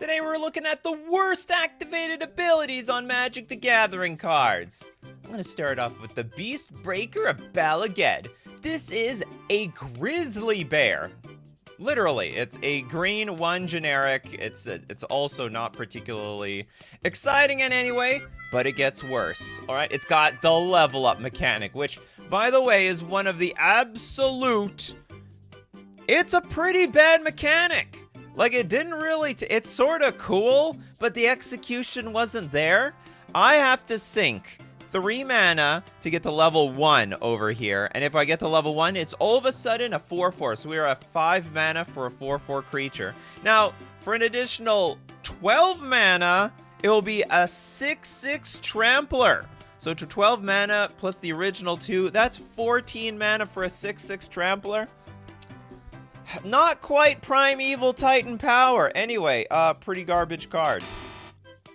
Today we're looking at the worst activated abilities on Magic the Gathering cards. I'm gonna start off with the Beast Breaker of Balaged. This is a grizzly bear. Literally, it's a green 1 generic. It's also not particularly exciting in any way, but it gets worse. All right, it's got the level up mechanic, which, by the way, is one of the absolute. It's a pretty bad mechanic. Like, it didn't really. It's sort of cool, but the execution wasn't there. I have to sink 3 mana to get to level 1 over here. And if I get to level 1, it's all of a sudden a 4/4. So we are at 5 mana for a 4/4 creature. Now, for an additional 12 mana, it will be a 6/6 Trampler. So to 12 mana plus the original 2, that's 14 mana for a 6/6 Trampler. Not quite Primeval Titan power. Anyway, pretty garbage card.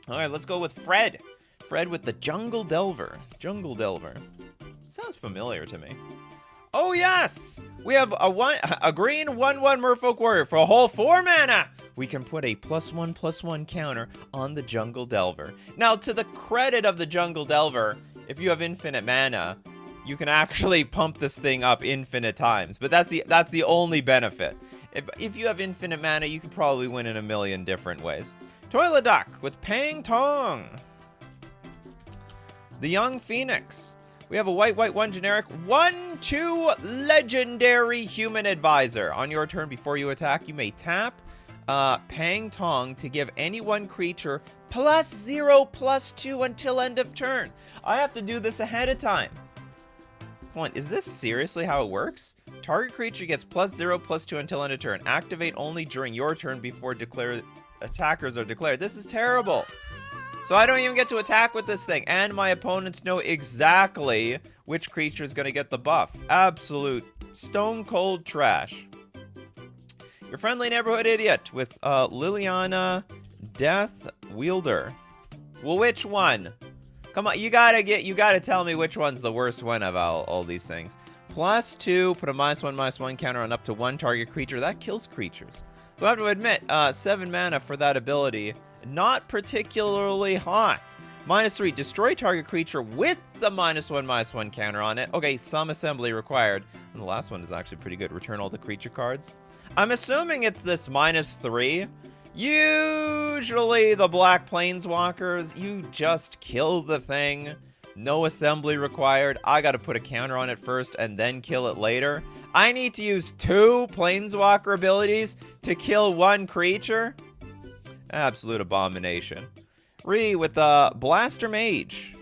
All right, let's go with Fred. Fred with the Jungle Delver. Jungle Delver. Sounds familiar to me. Oh, yes! We have a green 1/1 Merfolk Warrior for a whole 4 mana! We can put a +1/+1 counter on the Jungle Delver. Now, to the credit of the Jungle Delver, if you have infinite mana, you can actually pump this thing up infinite times. But that's the only benefit. If you have infinite mana, you can probably win in a million different ways. Toilet Duck with Pang Tong. The Young Phoenix. We have a white 1 generic 1/2 legendary human advisor. On your turn before you attack, you may tap Pang Tong to give any one creature +0/+2 until end of turn. I have to do this ahead of time. Come on, is this seriously how it works? Target creature gets +0/+2 until end of turn. Activate only during your turn before attackers are declared. This is terrible. So I don't even get to attack with this thing, and my opponents know exactly which creature is going to get the buff. Absolute stone cold trash. Your friendly neighborhood idiot with Liliana Death Wielder. Well, which one? Come on, you gotta tell me which one's the worst one of all these things. +2, put a -1/-1 counter on up to 1 target creature. That kills creatures. Though I have to admit, 7 mana for that ability. Not particularly hot. -3, destroy target creature with the -1/-1 counter on it. Okay, some assembly required. And the last one is actually pretty good. Return all the creature cards. I'm assuming it's this -3. Usually the black planeswalkers, you just kill the thing. No assembly required. I gotta put a counter on it first and then kill it later. I need to use 2 planeswalker abilities to kill 1 creature? Absolute abomination. With the Blaster Mage.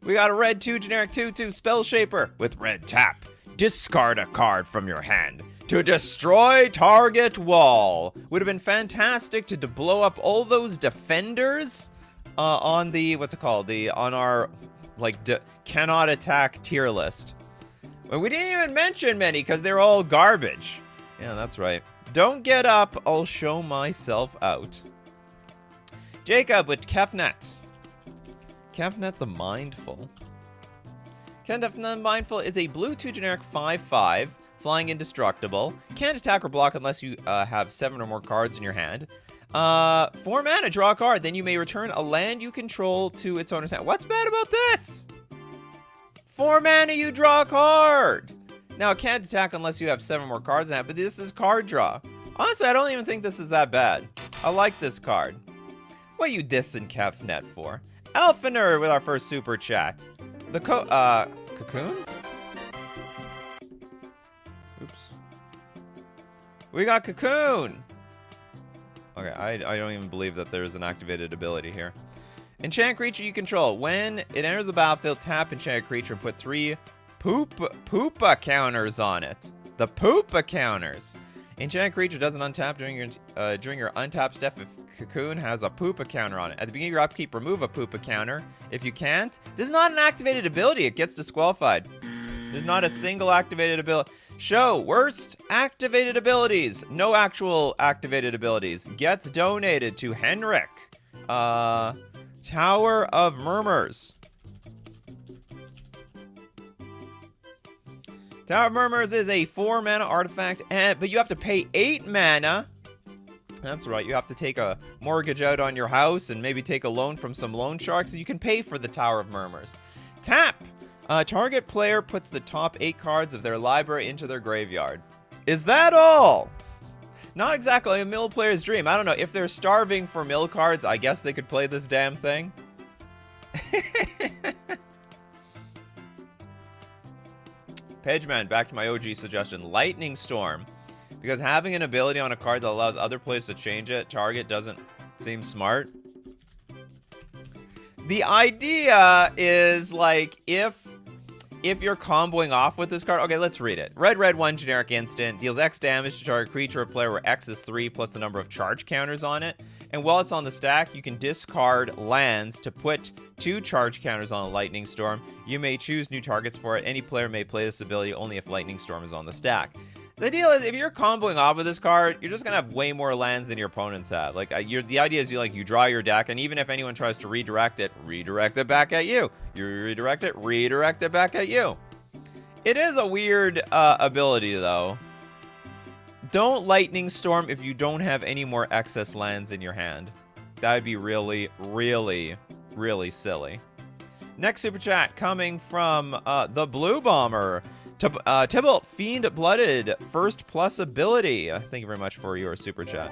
We got a red 2 generic 2/2 Spell Shaper with red tap. Discard a card from your hand to destroy target wall. Would have been fantastic to blow up all those defenders on the, what's it called? On our, like, cannot attack tier list. Well, we didn't even mention many because they're all garbage. Yeah, that's right. Don't get up, I'll show myself out. Jacob with Kefnet. Kefnet the Mindful. Kefnet the Mindful is a blue 2 generic 5/5, flying indestructible. Can't attack or block unless you have 7 or more cards in your hand. 4 mana, draw a card. Then you may return a land you control to its owner's hand. What's bad about this? 4 mana, you draw a card. Now, it can't attack unless you have 7 more cards in hand, but this is card draw. Honestly, I don't even think this is that bad. I like this card. What are you dissing Kefnet for? Elfiner with our first super chat. The Cocoon? Oops. We got Cocoon! Okay, I don't even believe that there's an activated ability here. Enchant creature you control. When it enters the battlefield, tap enchant creature and put 3 Poopa counters on it. The Poopa counters. Enchant creature doesn't untap during your untap step if Cocoon has a Poopa counter on it. At the beginning of your upkeep, remove a Poopa counter. If you can't, this is not an activated ability. It gets disqualified. There's not a single activated ability. Show worst activated abilities. No actual activated abilities. Gets donated to Henrik. Tower of Murmurs. Tower of Murmurs is a 4 mana artifact, but you have to pay 8 mana That's right, you have to take a mortgage out on your house and maybe take a loan from some loan sharks so you can pay for the Tower of Murmurs. Tap! Target player puts the top 8 cards of their library into their graveyard. Is that all? Not exactly a mill player's dream. I don't know, if they're starving for mill cards, I guess they could play this damn thing. Pageman, back to my OG suggestion, Lightning Storm. Because having an ability on a card that allows other players to change it, target doesn't seem smart. The idea is, like, if you're comboing off with this card... Okay, let's read it. Red, 1 generic instant. Deals X damage to target creature or player where X is 3 plus the number of charge counters on it. And while it's on the stack, you can discard lands to put 2 charge counters on a Lightning Storm. You may choose new targets for it. Any player may play this ability only if Lightning Storm is on the stack. The deal is, if you're comboing off with this card, you're just gonna have way more lands than your opponents have. Like, the idea is you draw your deck, and even if anyone tries to redirect it back at you. You redirect it back at you. It is a weird ability, though. Don't Lightning Storm if you don't have any more excess lands in your hand. That'd be really, really, really silly. Next super chat coming from the Blue Bomber. Tybalt, Fiend Blooded, first plus ability. Thank you very much for your super chat.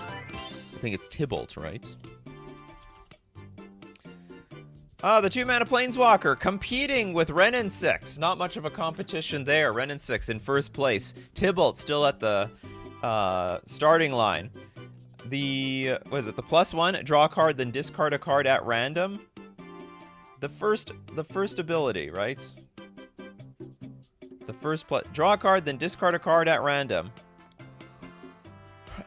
I think it's Tybalt, right? The 2-mana Planeswalker competing with Renin 6. Not much of a competition there. Renin 6 in first place. Tybalt still at the starting line. The +1, draw a card, then discard a card at random. The first ability, right? The first draw a card, then discard a card at random.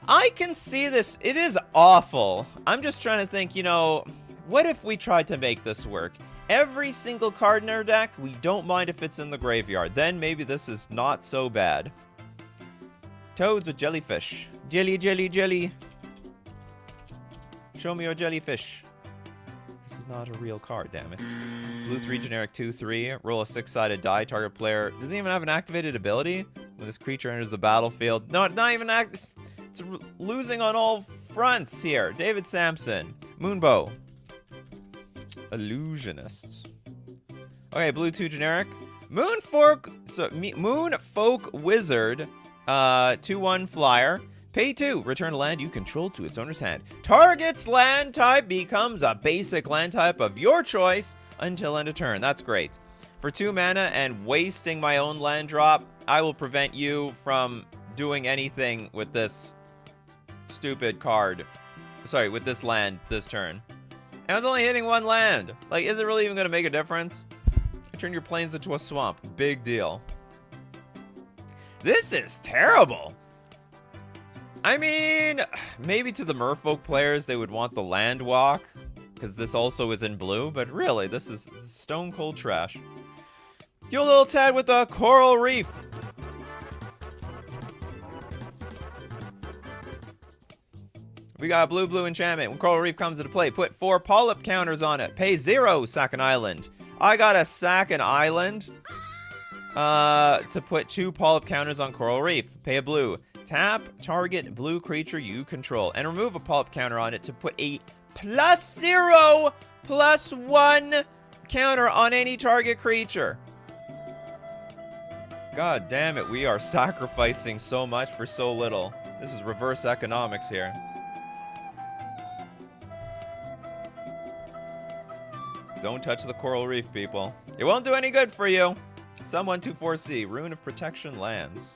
I can see this. It is awful. I'm just trying to think, what if we tried to make this work? Every single card in our deck, we don't mind if it's in the graveyard. Then maybe this is not so bad. Toads with jellyfish. Jelly, jelly, jelly. Show me your jellyfish. This is not a real card, damn it. Blue 3, generic 2/3. Roll a 6-sided die. Target player doesn't even have an activated ability. When this creature enters the battlefield. No, not even It's losing on all fronts here. David Sampson. Moonbow. Illusionists. Okay, blue 2, generic. Moonfolk Wizard. 2/1 flyer. Pay 2. Return a land you control to its owner's hand. Target's land type becomes a basic land type of your choice until end of turn. That's great. For 2 mana and wasting my own land drop, I will prevent you from doing anything with this stupid card. Sorry, with this land this turn. And I was only hitting 1 land. Like, is it really even going to make a difference? I turn your plains into a swamp. Big deal. This is terrible. I mean, maybe to the Merfolk players, they would want the land walk, because this also is in blue, but really, this is stone cold trash. You little Tad with the Coral Reef. We got a blue enchantment. When Coral Reef comes into play, put 4 polyp counters on it. Pay 0, sack an island. I got to sack an island to put 2 polyp counters on Coral Reef. Pay a blue. Tap target blue creature you control and remove a polyp counter on it to put a +0, +1 counter on any target creature. God damn it, we are sacrificing so much for so little. This is reverse economics here. Don't touch the Coral Reef, people. It won't do any good for you. Someone to foresee. Rune of Protection lands.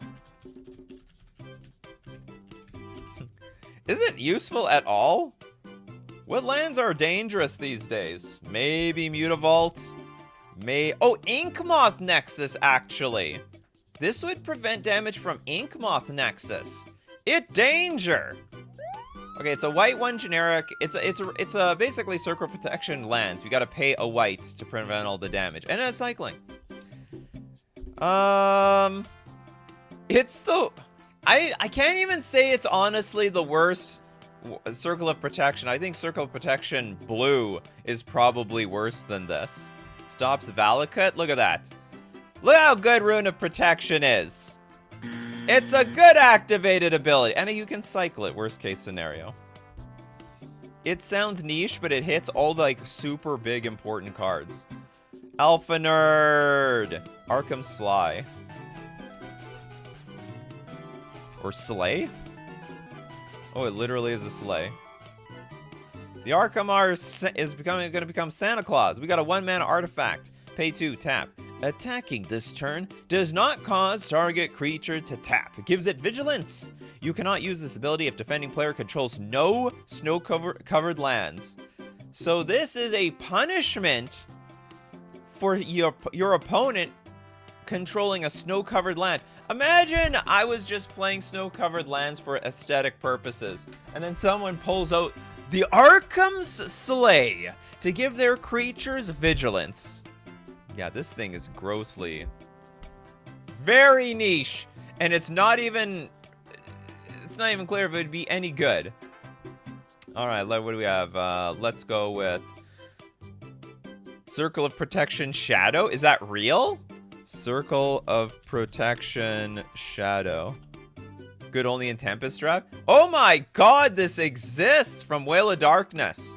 Isn't useful at all? What lands are dangerous these days? Maybe Mutavault. Oh, Inkmoth Nexus, actually. This would prevent damage from Inkmoth Nexus. Danger! Okay, it's a white 1 generic. It's a basically circle protection lands. We gotta pay a white to prevent all the damage. And it's cycling. It's the... I can't even say it's honestly the worst Circle of Protection. I think Circle of Protection blue is probably worse than this. Stops Valakut. Look at that. Look how good Rune of Protection is. It's a good activated ability. And you can cycle it, worst case scenario. It sounds niche, but it hits all the, like, super big important cards. Alpha Nerd. Arkham Sly. Or Slay? Oh, it literally is a sleigh. The Arkham is going to become Santa Claus. We got a 1-mana artifact. Pay 2, tap. Attacking this turn does not cause target creature to tap. It gives it vigilance. You cannot use this ability if defending player controls no snow-covered lands. So this is a punishment for your opponent controlling a snow-covered land. Imagine I was just playing snow-covered lands for aesthetic purposes, and then someone pulls out the Arkham's Sleigh to give their creatures vigilance. Yeah, this thing is grossly very niche, and it's not even clear if it would be any good. All right, what do we have? Let's go with Circle of Protection Shadow. Is that real? Circle of Protection Shadow. Good only in Tempest Draft? Oh my god, this exists from Whale of Darkness.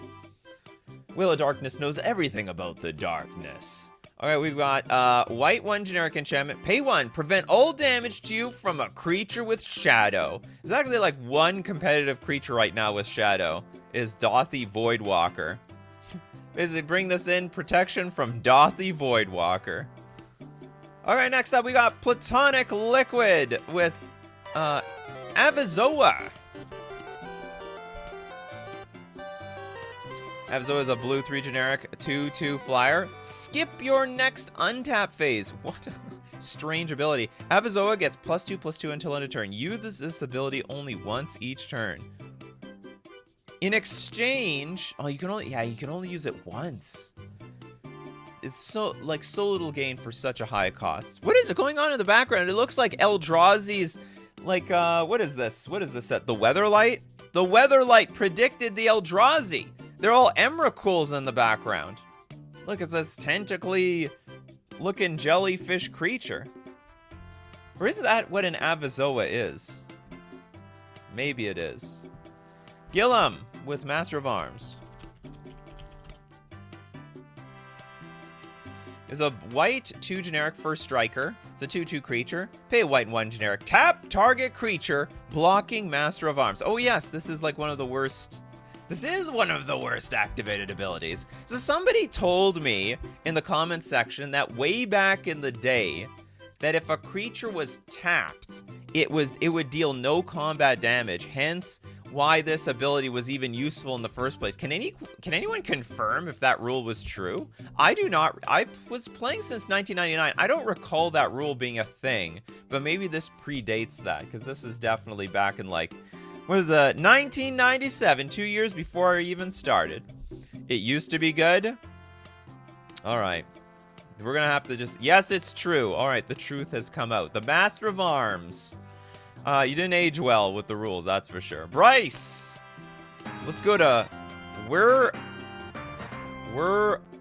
Whale of Darkness knows everything about the darkness. Alright, we've got white 1 generic enchantment. Pay 1, prevent all damage to you from a creature with Shadow. There's actually like one competitive creature right now with Shadow. Is Dothy Voidwalker. Basically bring this in, protection from Dothy Voidwalker. Alright, next up we got Platonic Liquid with Avizoa. Avizoa is a blue 3 generic 2/2 flyer. Skip your next untap phase. What a strange ability. Avizoa gets +2/+2 until end of turn. Use this ability only once each turn. In exchange, oh, you can only use it once. It's so little gain for such a high cost. What is it going on in the background? It looks like Eldrazi's, like, what is this? What is this set? The Weatherlight? The Weatherlight predicted the Eldrazi. They're all Emrakuls in the background. Look, it's this tentacly looking jellyfish creature. Or is that what an Avizoa is? Maybe it is. Gillam with Master of Arms. Is a white 2 generic first striker. It's a 2/2 creature. Pay a white 1 generic. Tap target creature blocking Master of Arms. Oh yes, this is like one of the worst. This is one of the worst activated abilities. So somebody told me in the comments section that way back in the day, that if a creature was tapped, it would deal no combat damage. Hence, why this ability was even useful in the first place. Can anyone confirm if that rule was true? I do not. I was playing since 1999. I don't recall that rule being a thing, but maybe this predates that, because this is definitely back in, like, what was that? 1997, 2 years before I even started. It used to be good. All right. We're going to have to just... Yes, it's true. All right, the truth has come out. The Master of Arms. You didn't age well with the rules, that's for sure. Bryce! Let's go to... Whir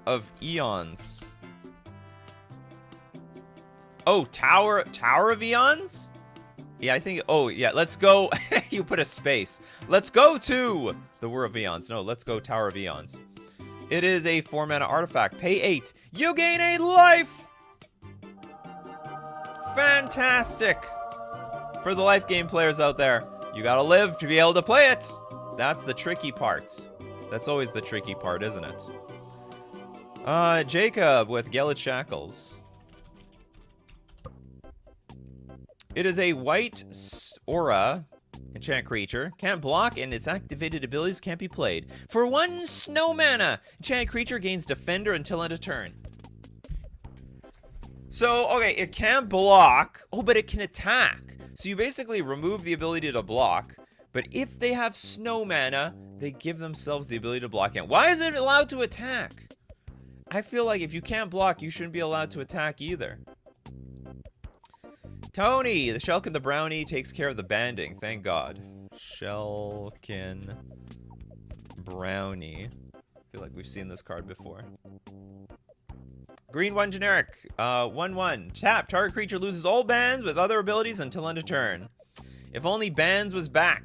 of Eons. Oh, Tower of Eons? Yeah, I think... Oh, yeah, let's go... You put a space. Let's go to the Whir of Eons. No, let's go Tower of Eons. It is a 4-mana artifact. Pay 8. You gain a life! Fantastic! For the life game players out there, you gotta live to be able to play it. That's the tricky part. That's always the tricky part, isn't it? Jacob with Gelid Shackles. It is a white aura enchant creature. Can't block, and its activated abilities can't be played. For 1 snow mana, enchant creature gains defender until end of turn. So, okay, it can't block. Oh, but it can attack. So you basically remove the ability to block, but if they have snow mana, they give themselves the ability to block in. Why is it allowed to attack? I feel like if you can't block, you shouldn't be allowed to attack either. Tony, the Shellkin the Brownie takes care of the banding. Thank God. Shellkin Brownie. I feel like we've seen this card before. Green 1 generic. 1/1. Tap. Target creature loses all bans with other abilities until end of turn. If only bans was back.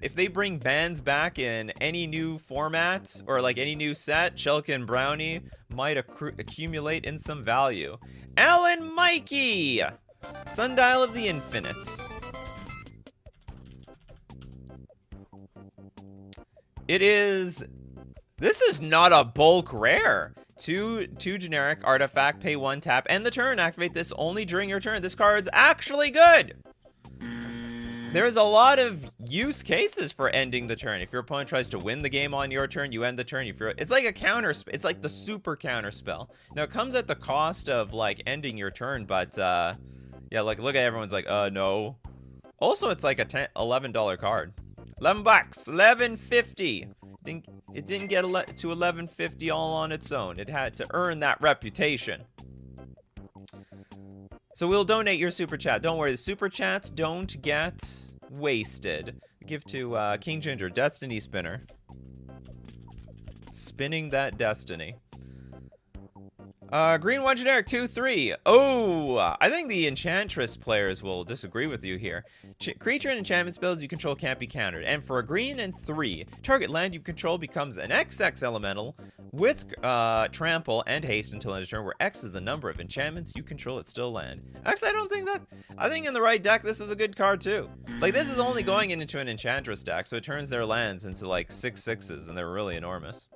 If they bring bans back in any new format or like any new set, Shellkin Brownie might accumulate in some value. Alan Mikey! Sundial of the Infinite. This is not a bulk rare. Two generic artifact, pay 1 tap, end the turn. Activate this only during your turn. This card's actually good. There's a lot of use cases for ending the turn. If your opponent tries to win the game on your turn, you end the turn. It's like a counter. It's like the super counter spell. Now it comes at the cost of like ending your turn, but yeah, like look at everyone's like, no. Also, it's like a $11 card. $11, $11.50. It didn't get to $11.50 all on its own. It had to earn that reputation. So we'll donate your super chat. Don't worry, the super chats don't get wasted. Give to King Ginger, Destiny Spinner. Spinning that destiny. Green 1 generic 2/3. Oh, I think the Enchantress players will disagree with you here. Creature and enchantment spells you control can't be countered. And for a green and 3, target land you control becomes an XX elemental with trample and haste until end of turn, where X is the number of enchantments you control at still land. Actually, I don't think that. I think in the right deck, this is a good card too. Like this is only going into an Enchantress deck, so it turns their lands into like 6/6s, and they're really enormous.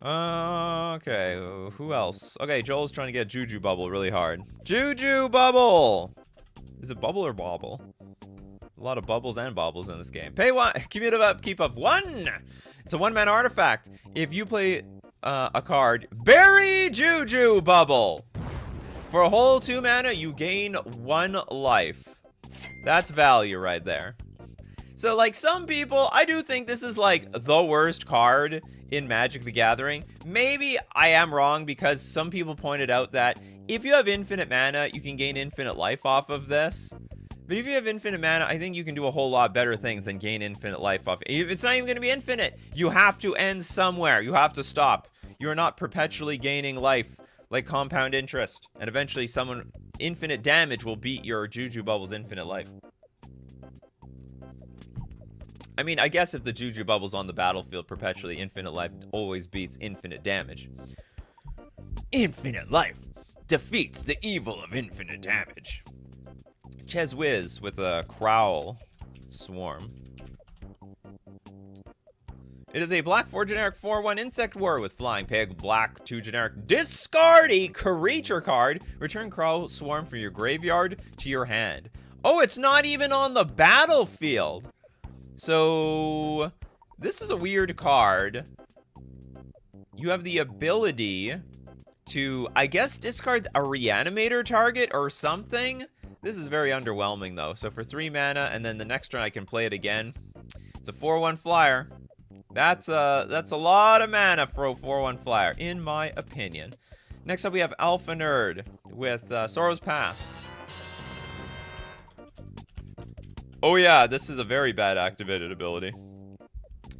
Okay, who else? Okay, Joel's trying to get Juju Bubble really hard. Juju Bubble! Is it bubble or bobble? A lot of bubbles and bobbles in this game. Pay 1, cumulative upkeep of 1! It's a 1-mana artifact. If you play a card, bury Juju Bubble! For a whole 2 mana, you gain 1 life. That's value right there. So, like, some people, I do think this is, like, the worst card in Magic the Gathering. Maybe I am wrong because some people pointed out that if you have infinite mana, you can gain infinite life off of this. But if you have infinite mana, I think you can do a whole lot better things than gain infinite life off. It's not even going to be infinite. You have to end somewhere. You have to stop. You're not perpetually gaining life like compound interest. And eventually infinite damage will beat your Juju Bubble's infinite life. I mean, I guess if the Juju Bubble's on the battlefield perpetually, infinite life always beats infinite damage. Infinite life defeats the evil of infinite damage. Ches Wiz with a Crowl Swarm. It is a black 4 generic 4/1 insect war with flying. Pay a black 2 generic discard a creature card. Return Crowl Swarm from your graveyard to your hand. Oh, it's not even on the battlefield. So, this is a weird card. You have the ability to, I guess, discard a reanimator target or something. This is very underwhelming, though. So for 3 mana, and then the next turn I can play it again. It's a 4/1 flyer. That's a lot of mana for a 4/1 flyer, in my opinion. Next up, we have Alpha Nerd with Sorrow's Path. Oh yeah, this is a very bad activated ability.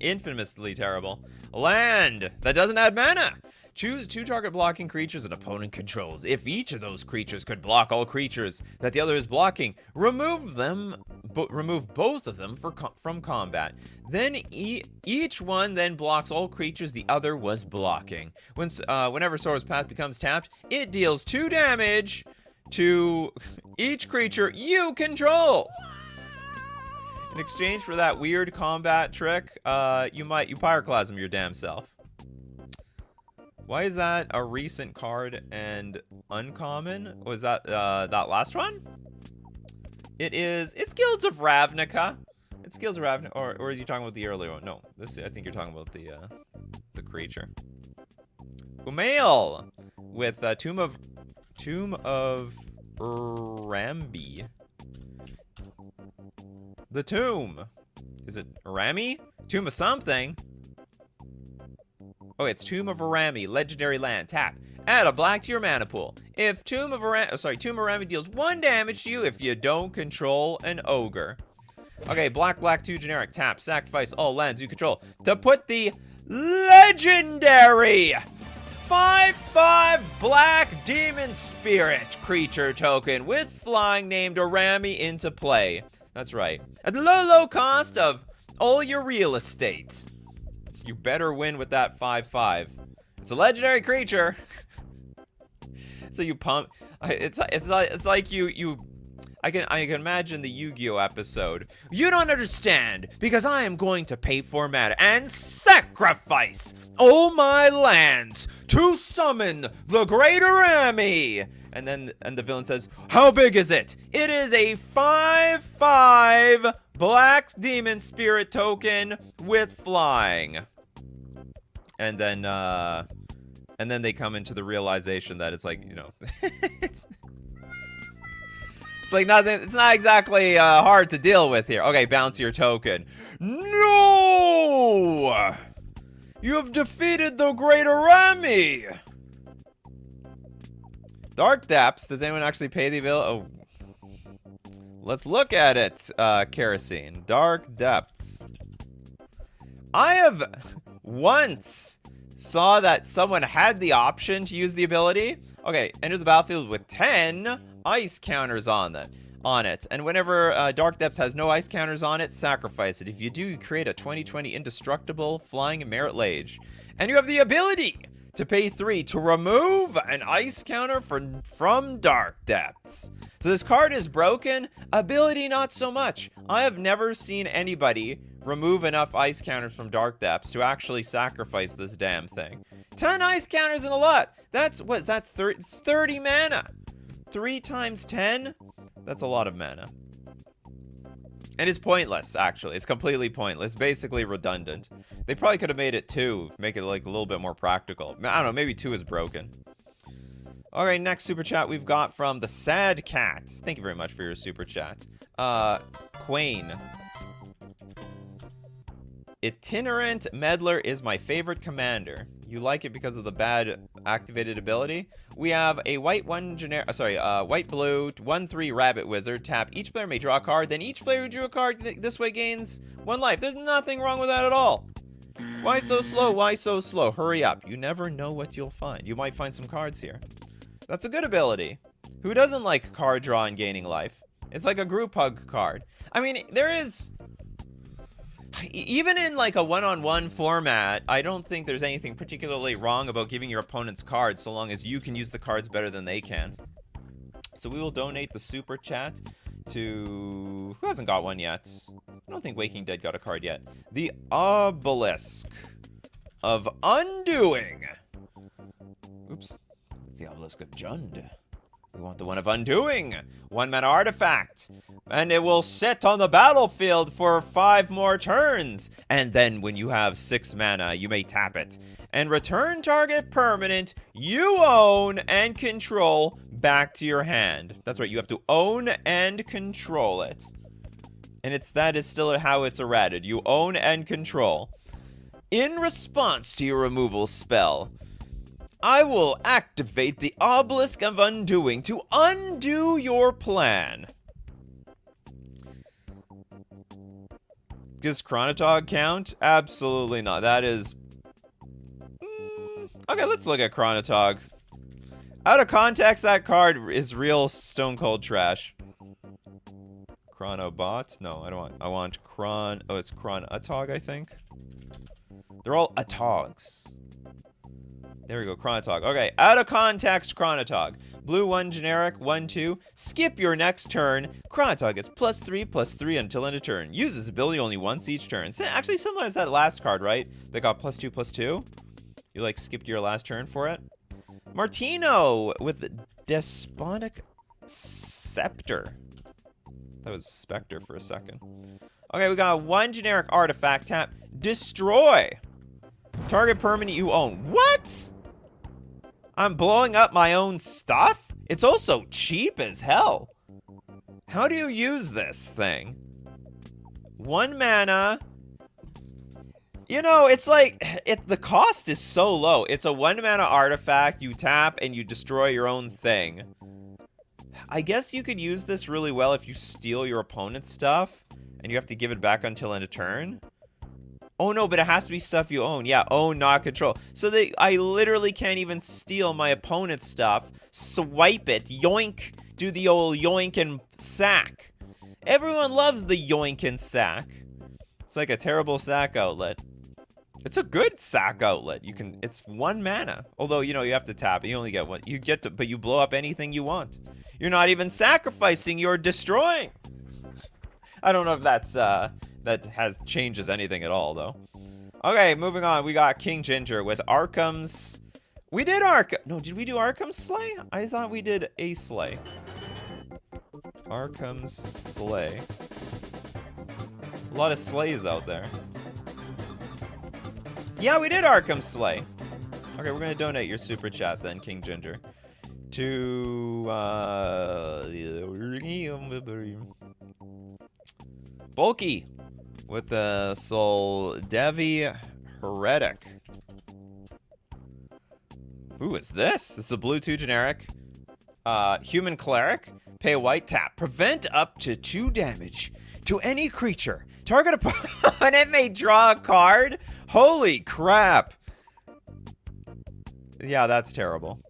Infamously terrible. Land that doesn't add mana. Choose 2 target blocking creatures an opponent controls. If each of those creatures could block all creatures that the other is blocking, remove both of them from combat. Then each one then blocks all creatures the other was blocking. Whenever Sorrow's Path becomes tapped, it deals 2 damage to each creature you control. In exchange for that weird combat trick, you Pyroclasm your damn self. Why is that a recent card and uncommon? Was that that last one? It's Guilds of Ravnica. It's Guilds of Ravnica, or are you talking about the earlier one? No, I think you're talking about the creature. Umail with Tomb of Rambi. The Tomb. Is it Arami? Tomb of something. Oh, it's Tomb of Arami, legendary land. Tap. Add a black to your mana pool. If Tomb of Arami deals 1 damage to you if you don't control an ogre. Okay, black 2 generic. Tap. Sacrifice all lands you control to put the legendary 5/5 Black Demon Spirit creature token with flying named Orami into play. That's right. At the low cost of all your real estate. You better win with that 5/5. It's a legendary creature. So you pump. It's like I can imagine the Yu-Gi-Oh episode. You don't understand because I am going to pay for mana and sacrifice all my lands to summon the Great Orami. And the villain says, "How big is it?" It is a 5/5 Black Demon Spirit token with flying. And then they come into the realization that it's like, you know, it's like nothing. It's not exactly hard to deal with here. Okay, bounce your token. No! You have defeated the Great Orami. Dark Depths. Does anyone actually pay the bill? Oh, let's look at it. Kerosene. Dark Depths. I have once saw that someone had the option to use the ability. Okay, enters the battlefield with 10 ice counters on it. And whenever Dark Depths has no ice counters on it, sacrifice it. If you do, you create a 20/20 indestructible flying merit lage. And you have the ability to pay 3 to remove an ice counter from Dark Depths. So this card is broken. Ability, not so much. I have never seen anybody remove enough ice counters from Dark Depths to actually sacrifice this damn thing. 10 ice counters in a lot. That's, what is that, 30 mana. 3 times 10? That's a lot of mana. And it's pointless, actually. It's completely pointless. Basically redundant. They probably could have made it 2. Make it, like, a little bit more practical. I don't know. Maybe 2 is broken. Alright, next super chat we've got from the Sad Cat. Thank you very much for your super chat. Quain. Itinerant Meddler is my favorite commander. You like it because of the bad activated ability? We have a white blue 1/3 rabbit wizard. Tap. Each player may draw a card. Then each player who drew a card this way gains 1 life. There's nothing wrong with that at all. Why so slow? Why so slow? Hurry up. You never know what you'll find. You might find some cards here. That's a good ability. Who doesn't like card draw and gaining life? It's like a group hug card. I mean, there is... Even in like a one-on-one format, I don't think there's anything particularly wrong about giving your opponents cards so long as you can use the cards better than they can. So we will donate the super chat to... Who hasn't got one yet? I don't think Waking Dead got a card yet. The Obelisk of Undoing. Oops. It's the Obelisk of Jund. We want the one of Undoing. 1 mana artifact. And it will sit on the battlefield for 5 more turns. And then when you have 6 mana, you may tap it. And return target permanent you own and control back to your hand. That's right, you have to own and control it. And that is still how it's errated. You own and control. In response to your removal spell, I will activate the Obelisk of Undoing to undo your plan. Does Chronotog count? Absolutely not. That is... Okay, let's look at Chronotog. Out of context, that card is real stone cold trash. Chronobot? No, I don't want... I want Oh, it's Chronotog, I think. They're all Atogs. There we go, Chronotog. Okay, out of context, Chronotog. Blue 1 generic, 1/2. Skip your next turn. Chronotog is +3/+3 until end of turn. Uses ability only once each turn. Actually, sometimes that last card, right? That got +2/+2. You like skipped your last turn for it. Martino with Despotic Scepter. That was Spectre for a second. Okay, we got 1 generic artifact. Tap. Destroy. Target permanent you own. What? I'm blowing up my own stuff? It's also cheap as hell. How do you use this thing? 1 mana. You know, it's like, the cost is so low. It's a 1 mana artifact. You tap and you destroy your own thing. I guess you could use this really well if you steal your opponent's stuff and you have to give it back until end of turn. Oh no, but it has to be stuff you own. Yeah, own, not control. So I literally can't even steal my opponent's stuff, swipe it, yoink, do the old yoink and sack. Everyone loves the yoink and sack. It's like a terrible sack outlet. It's a good sack outlet. It's 1 mana. Although, you know, you have to tap it. You only get one. But you blow up anything you want. You're not even sacrificing, you're destroying. I don't know if that changes anything at all, though. Okay, moving on. We got King Ginger with Arkham's. We did No, did we do Arkham's Slay? I thought we did a Slay. Arkham's Slay. A lot of slays out there. Yeah, we did Arkham Slay. Okay, we're gonna donate your super chat then, King Ginger, to Bulky with the Soul Devi Heretic. Who is this? This is a blue 2 generic. Human Cleric. Pay a white, tap. Prevent up to 2 damage to any creature. Target opponent may draw a card. Holy crap. Yeah, that's terrible.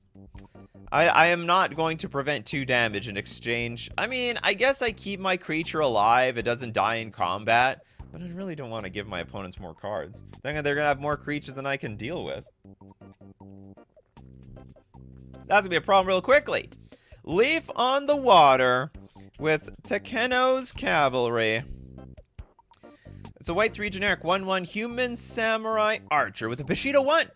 I am not going to prevent 2 damage in exchange. I mean, I guess I keep my creature alive. It doesn't die in combat. But I really don't want to give my opponents more cards. They're going to have more creatures than I can deal with. That's going to be a problem real quickly. Leaf on the Water with Takeno's Cavalry. It's a white 3 generic 1/1 human samurai archer with a Bushido 1,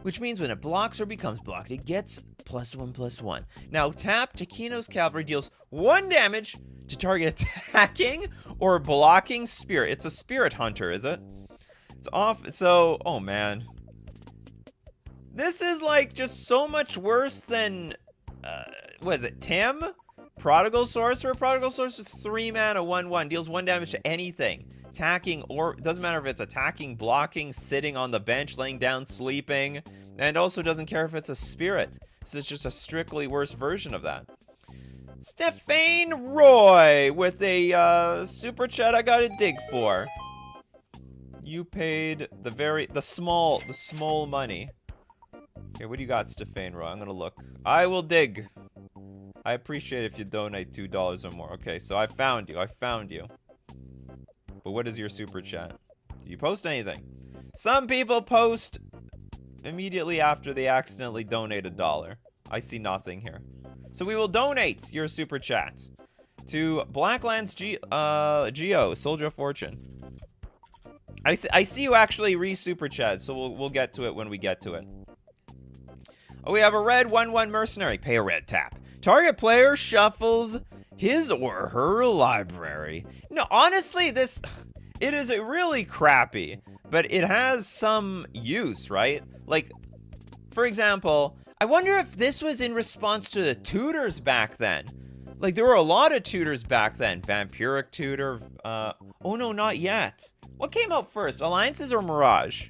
which means when it blocks or becomes blocked, it gets +1/+1. Now tap Takeno's Cavalry deals 1 damage to target attacking or blocking spirit. It's a spirit hunter, is it? It's off. So, oh man, this is like just so much worse than what is it? Tim? Prodigal Sorcerer. Prodigal Sorcerer is 3 mana 1/1 deals 1 damage to anything. Attacking, or it doesn't matter if it's attacking, blocking, sitting on the bench, laying down, sleeping, and also doesn't care if it's a spirit. So it's just a strictly worse version of that. Stephane Roy with a super chat I gotta dig for. You paid the small money. Okay, what do you got, Stephane Roy? I'm gonna look. I will dig. I appreciate if you donate $2 or more. Okay, so I found you. But what is your super chat? Do you post anything? Some people post immediately after they accidentally donate $1. I see nothing here. So we will donate your super chat to Blacklands Geo, Soldier of Fortune. I see you actually re-super chat, so we'll get to it when we get to it. Oh, we have a red 1/1 mercenary. Pay a red, tap. Target player shuffles his or her library. No, honestly, it is really crappy, but it has some use, right? Like, for example, I wonder if this was in response to the tutors back then. Like, there were a lot of tutors back then. Vampiric tutor. Oh no, not yet. What came out first? Alliances or Mirage?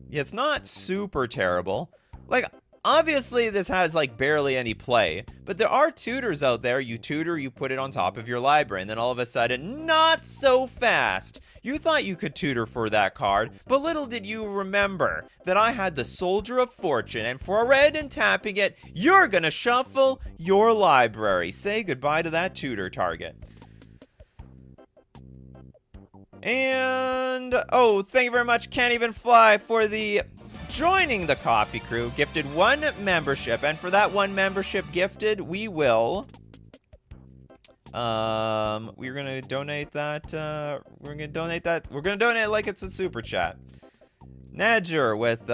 Yeah, it's not super terrible. Like, obviously, this has, like, barely any play. But there are tutors out there. You tutor, you put it on top of your library. And then all of a sudden, not so fast. You thought you could tutor for that card. But little did you remember that I had the Soldier of Fortune. And for a red and tapping it, you're gonna shuffle your library. Say goodbye to that tutor target. And, oh, thank you very much, Can't Even Fly, for the joining the coffee crew. Gifted 1 membership, and for that 1 membership gifted, we will we're gonna donate that. We're gonna donate it like it's a super chat. Nadger with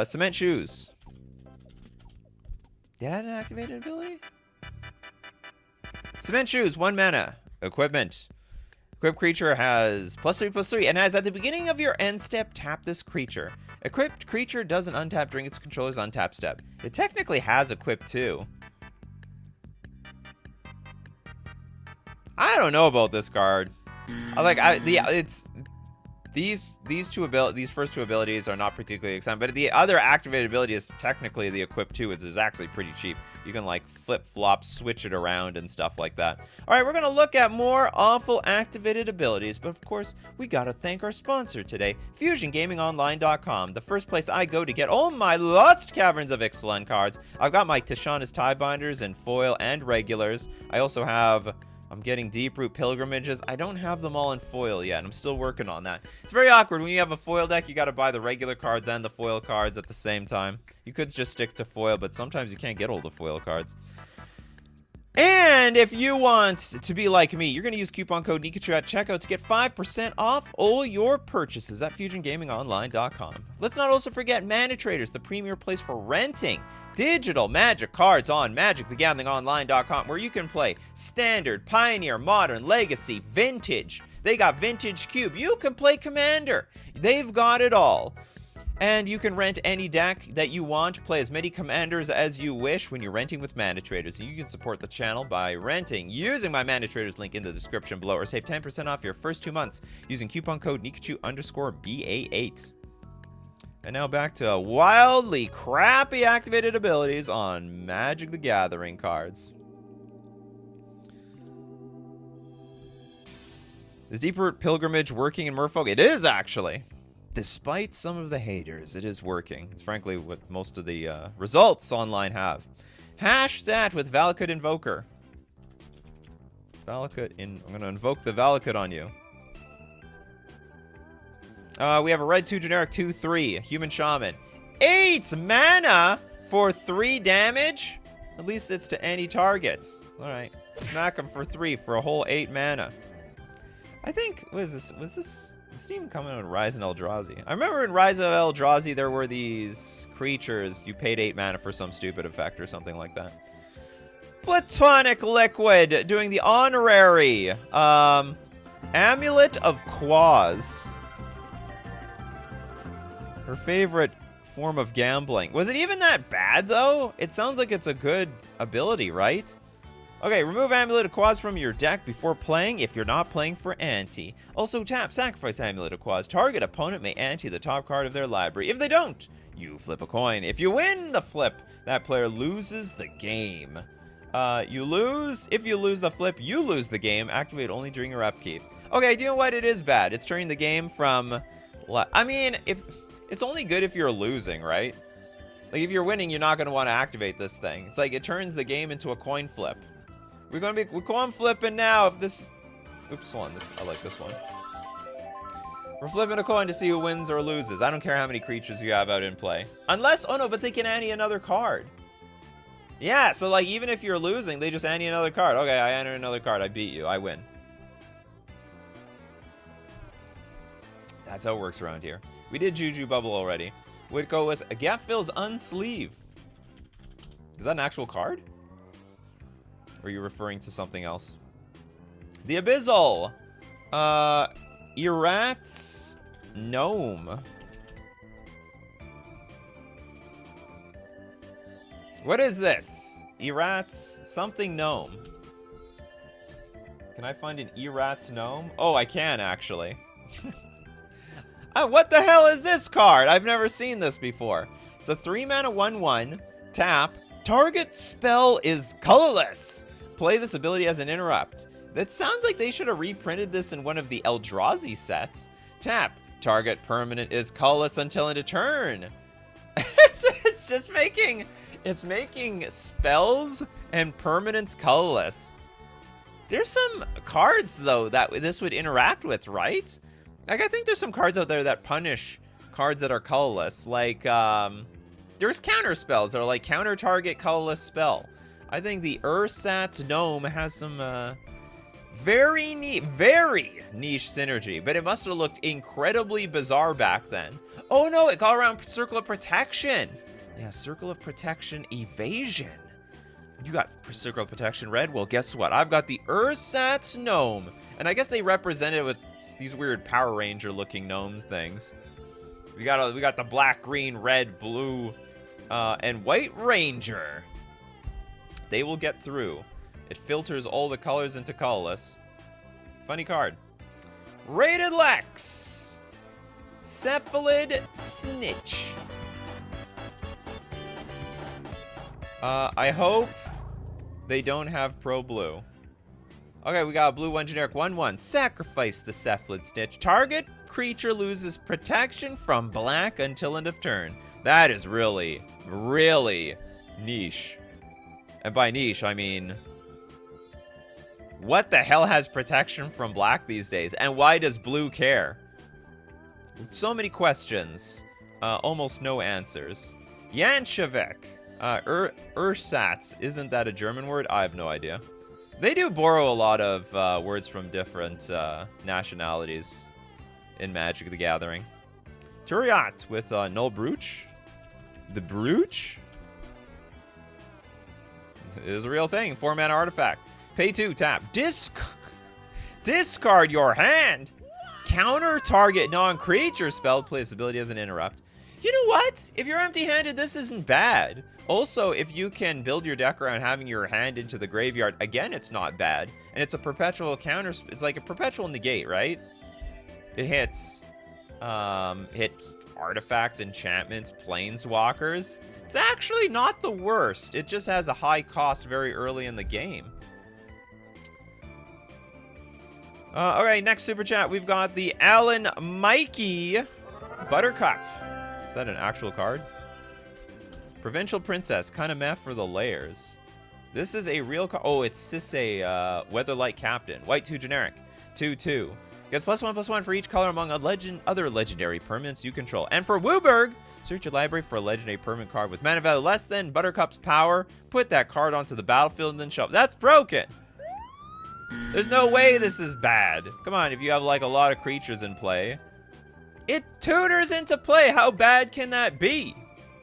cement shoes. Did I have an activated ability? Cement shoes, 1 mana. Equipment. Equipped creature has +3/+3, and as at the beginning of your end step, tap this creature. Equipped creature doesn't untap during its controller's untap step. It technically has equipped too. I don't know about this card. It's These first two abilities are not particularly exciting, but the other activated ability is technically the equip 2, which is actually pretty cheap. You can like flip-flop, switch it around and stuff like that. All right, we're going to look at more awful activated abilities, but of course, we got to thank our sponsor today, FusionGamingOnline.com, the first place I go to get all my Lost Caverns of Ixalan cards. I've got my Tishana's Tie Binders in foil and regulars. I also have... I'm getting Deeproot Pilgrimages. I don't have them all in foil yet. I'm still working on that. It's very awkward. When you have a foil deck, you got to buy the regular cards and the foil cards at the same time. You could just stick to foil, but sometimes you can't get all the foil cards. And if you want to be like me, you're going to use coupon code Nikachu at checkout to get 5% off all your purchases at FusionGamingOnline.com. Let's not also forget Mana Traders, the premier place for renting digital Magic cards on MagicTheGatheringOnline.com, where you can play Standard, Pioneer, Modern, Legacy, Vintage. They got Vintage Cube. You can play Commander. They've got it all. And you can rent any deck that you want, play as many commanders as you wish when you're renting with Mana Traders. And you can support the channel by renting using my Mana Traders link in the description below, or save 10% off your first 2 months using coupon code Nikachu_BA8. And now back to wildly crappy activated abilities on Magic the Gathering cards. Is Deeproot Pilgrimage working in Merfolk? It is, actually. Despite some of the haters, it is working. It's frankly what most of the results online have. Hash that with Valakut Invoker. I'm going to invoke the Valakut on you. We have a red 2 generic 2/3 Human Shaman. 8 mana for 3 damage? At least it's to any target. Alright. Smack him for 3 for a whole 8 mana. I think, what is this? This didn't even come out in Rise of Eldrazi. I remember in Rise of Eldrazi there were these creatures. You paid 8 mana for some stupid effect or something like that. Platonic Liquid doing the honorary Amulet of Quaz. Her favorite form of gambling. Was it even that bad, though? It sounds like it's a good ability, right? Okay, remove Amulet of Quaz from your deck before playing if you're not playing for ante. Also tap, sacrifice Amulet of Quaz. Target opponent may ante the top card of their library. If they don't, you flip a coin. If you win the flip, that player loses the game. If you lose the flip, you lose the game. Activate only during your upkeep. Okay, do you know what? It is bad. It's turning the game from... I mean, it's only good if you're losing, right? Like, if you're winning, you're not going to want to activate this thing. It's like it turns the game into a coin flip. We're coin flipping now. If this... Oops, hold on. I like this one. We're flipping a coin to see who wins or loses. I don't care how many creatures you have out in play. Unless... Oh, no, but they can ante another card. Yeah, so, like, even if you're losing, they just ante another card. Okay, I enter another card. I beat you. I win. That's how it works around here. We did Juju Bubble already. We'd go with Gapfill's Unsleeve. Is that an actual card? Or are you referring to something else? The Abyssal. Erat's Gnome. What is this? Erat's something gnome. Can I find an Erat's Gnome? Oh, I can, actually. What the hell is this card? I've never seen this before. It's a 3-mana 1/1. Tap. Target spell is colorless. Play this ability as an interrupt. That sounds like they should have reprinted this in one of the Eldrazi sets. Tap. Target permanent is colorless until end of turn. It's just making... It's making spells and permanents colorless. There's some cards, though, that this would interact with, right? Like, I think there's some cards out there that punish cards that are colorless. Like, there's counter spells that are like counter target colorless spell. I think the Ursat Gnome has some very niche synergy, but it must have looked incredibly bizarre back then. Oh no, it got around Circle of Protection. Yeah, Circle of Protection Evasion. You got Circle of Protection red? Well, guess what? I've got the Ursat Gnome. And I guess they represent it with these weird Power Ranger looking gnomes things. We got the black, green, red, blue, and white Ranger. They will get through. It filters all the colors into colorless. Funny card. Rated Lex. Cephalid Snitch. I hope they don't have Pro Blue. Okay, we got a blue 1 generic 1/1. Sacrifice the Cephalid Snitch. Target creature loses protection from black until end of turn. That is really, really niche. And by niche, I mean, what the hell has protection from black these days? And why does blue care? So many questions. Almost no answers. Yanchevek. Ursatz. Isn't that a German word? I have no idea. They do borrow a lot of words from different nationalities in Magic the Gathering. Turiat with Null Brooch. The Brooch? It is a real thing. 4-mana artifact. Pay 2, tap. Discard your hand. Counter target non-creature spell. Play this ability as an interrupt. You know what? If you're empty-handed, this isn't bad. Also, if you can build your deck around having your hand into the graveyard, again, it's not bad. And it's a perpetual counter. It's like a perpetual negate, right? It hits artifacts, enchantments, planeswalkers. It's actually not the worst. It just has a high cost very early in the game. Okay, next super chat. We've got the Alan Mikey Buttercup. Is that an actual card? Provincial Princess. Kind of meh for the layers. This is a real card. Oh, it's Sisay Weatherlight Captain. White 2 generic. 2/2. Gets +1/+1 for each color among other legendary permanents you control. And for Wooburg, search your library for a legendary permanent card with mana value less than Buttercup's power. Put that card onto the battlefield and then shuffle. That's broken. There's no way this is bad. Come on, if you have like a lot of creatures in play. It tutors into play. How bad can that be?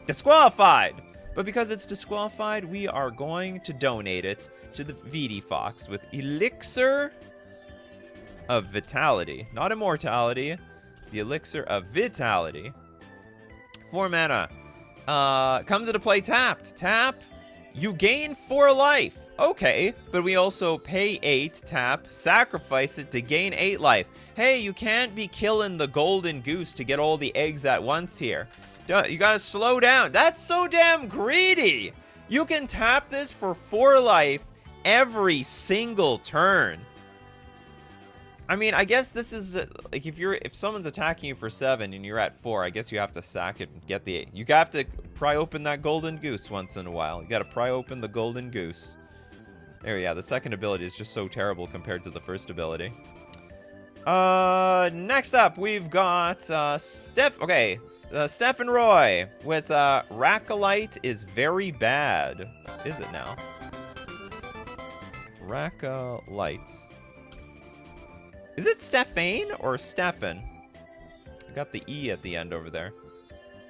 Disqualified. But because it's disqualified, we are going to donate it to the VD Fox with Elixir of Vitality. Not Immortality. The Elixir of Vitality. 4 mana. Comes into play tapped. Tap. You gain 4 life. Okay, but we also pay 8, tap, sacrifice it to gain 8 life. Hey, you can't be killing the golden goose to get all the eggs at once here. You gotta slow down. That's so damn greedy. You can tap this for 4 life every single turn. I mean, I guess this is like if someone's attacking you for 7 and you're at 4, I guess you have to sack it and get the 8. You have to pry open that golden goose once in a while. You gotta pry open the golden goose. There, yeah, the second ability is just so terrible compared to the first ability. Next up, we've got Stephen Roy with Racolite is very bad. Is it now? Racolite. Is it Stephane or Stefan? I got the E at the end over there.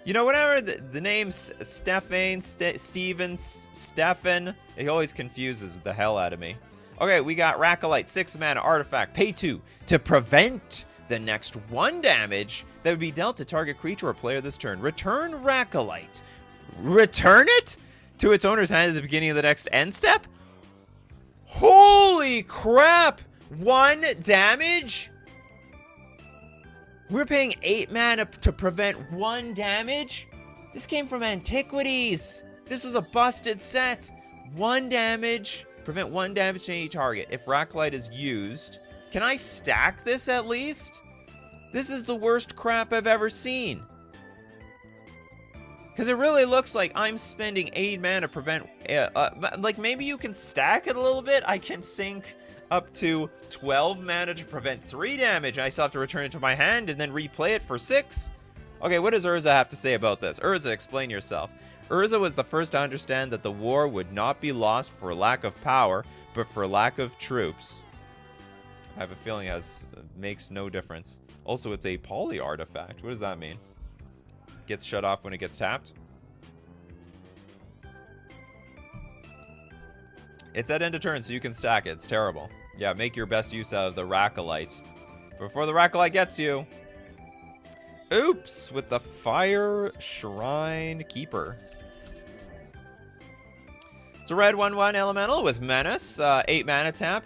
You know, whenever the names Stephane, Steven, Stefan, it always confuses the hell out of me. Okay, we got Racolite, 6 mana artifact, pay 2 to prevent the next 1 damage that would be dealt to target creature or player this turn. Return Racolite. Return it to its owner's hand at the beginning of the next end step? Holy crap! 1 damage? We're paying 8 mana to prevent 1 damage? This came from Antiquities. This was a busted set. 1 damage. Prevent 1 damage to any target. If Racolite is used. Can I stack this at least? This is the worst crap I've ever seen. Because it really looks like I'm spending 8 mana to prevent... like, maybe you can stack it a little bit. I can sink up to 12 mana to prevent 3 damage. I still have to return it to my hand and then replay it for 6. Okay, what does Urza have to say about this? Urza, explain yourself. Urza was the first to understand that the war would not be lost for lack of power, but for lack of troops. I have a feeling it makes no difference. Also, it's a poly artifact. What does that mean? Gets shut off when it gets tapped? It's at end of turn, so you can stack it. It's terrible. Yeah, make your best use out of the Racolite. Before the Racolite gets you. Oops, with the Fire Shrine Keeper. It's a red 1/1 elemental with menace, 8 mana tap.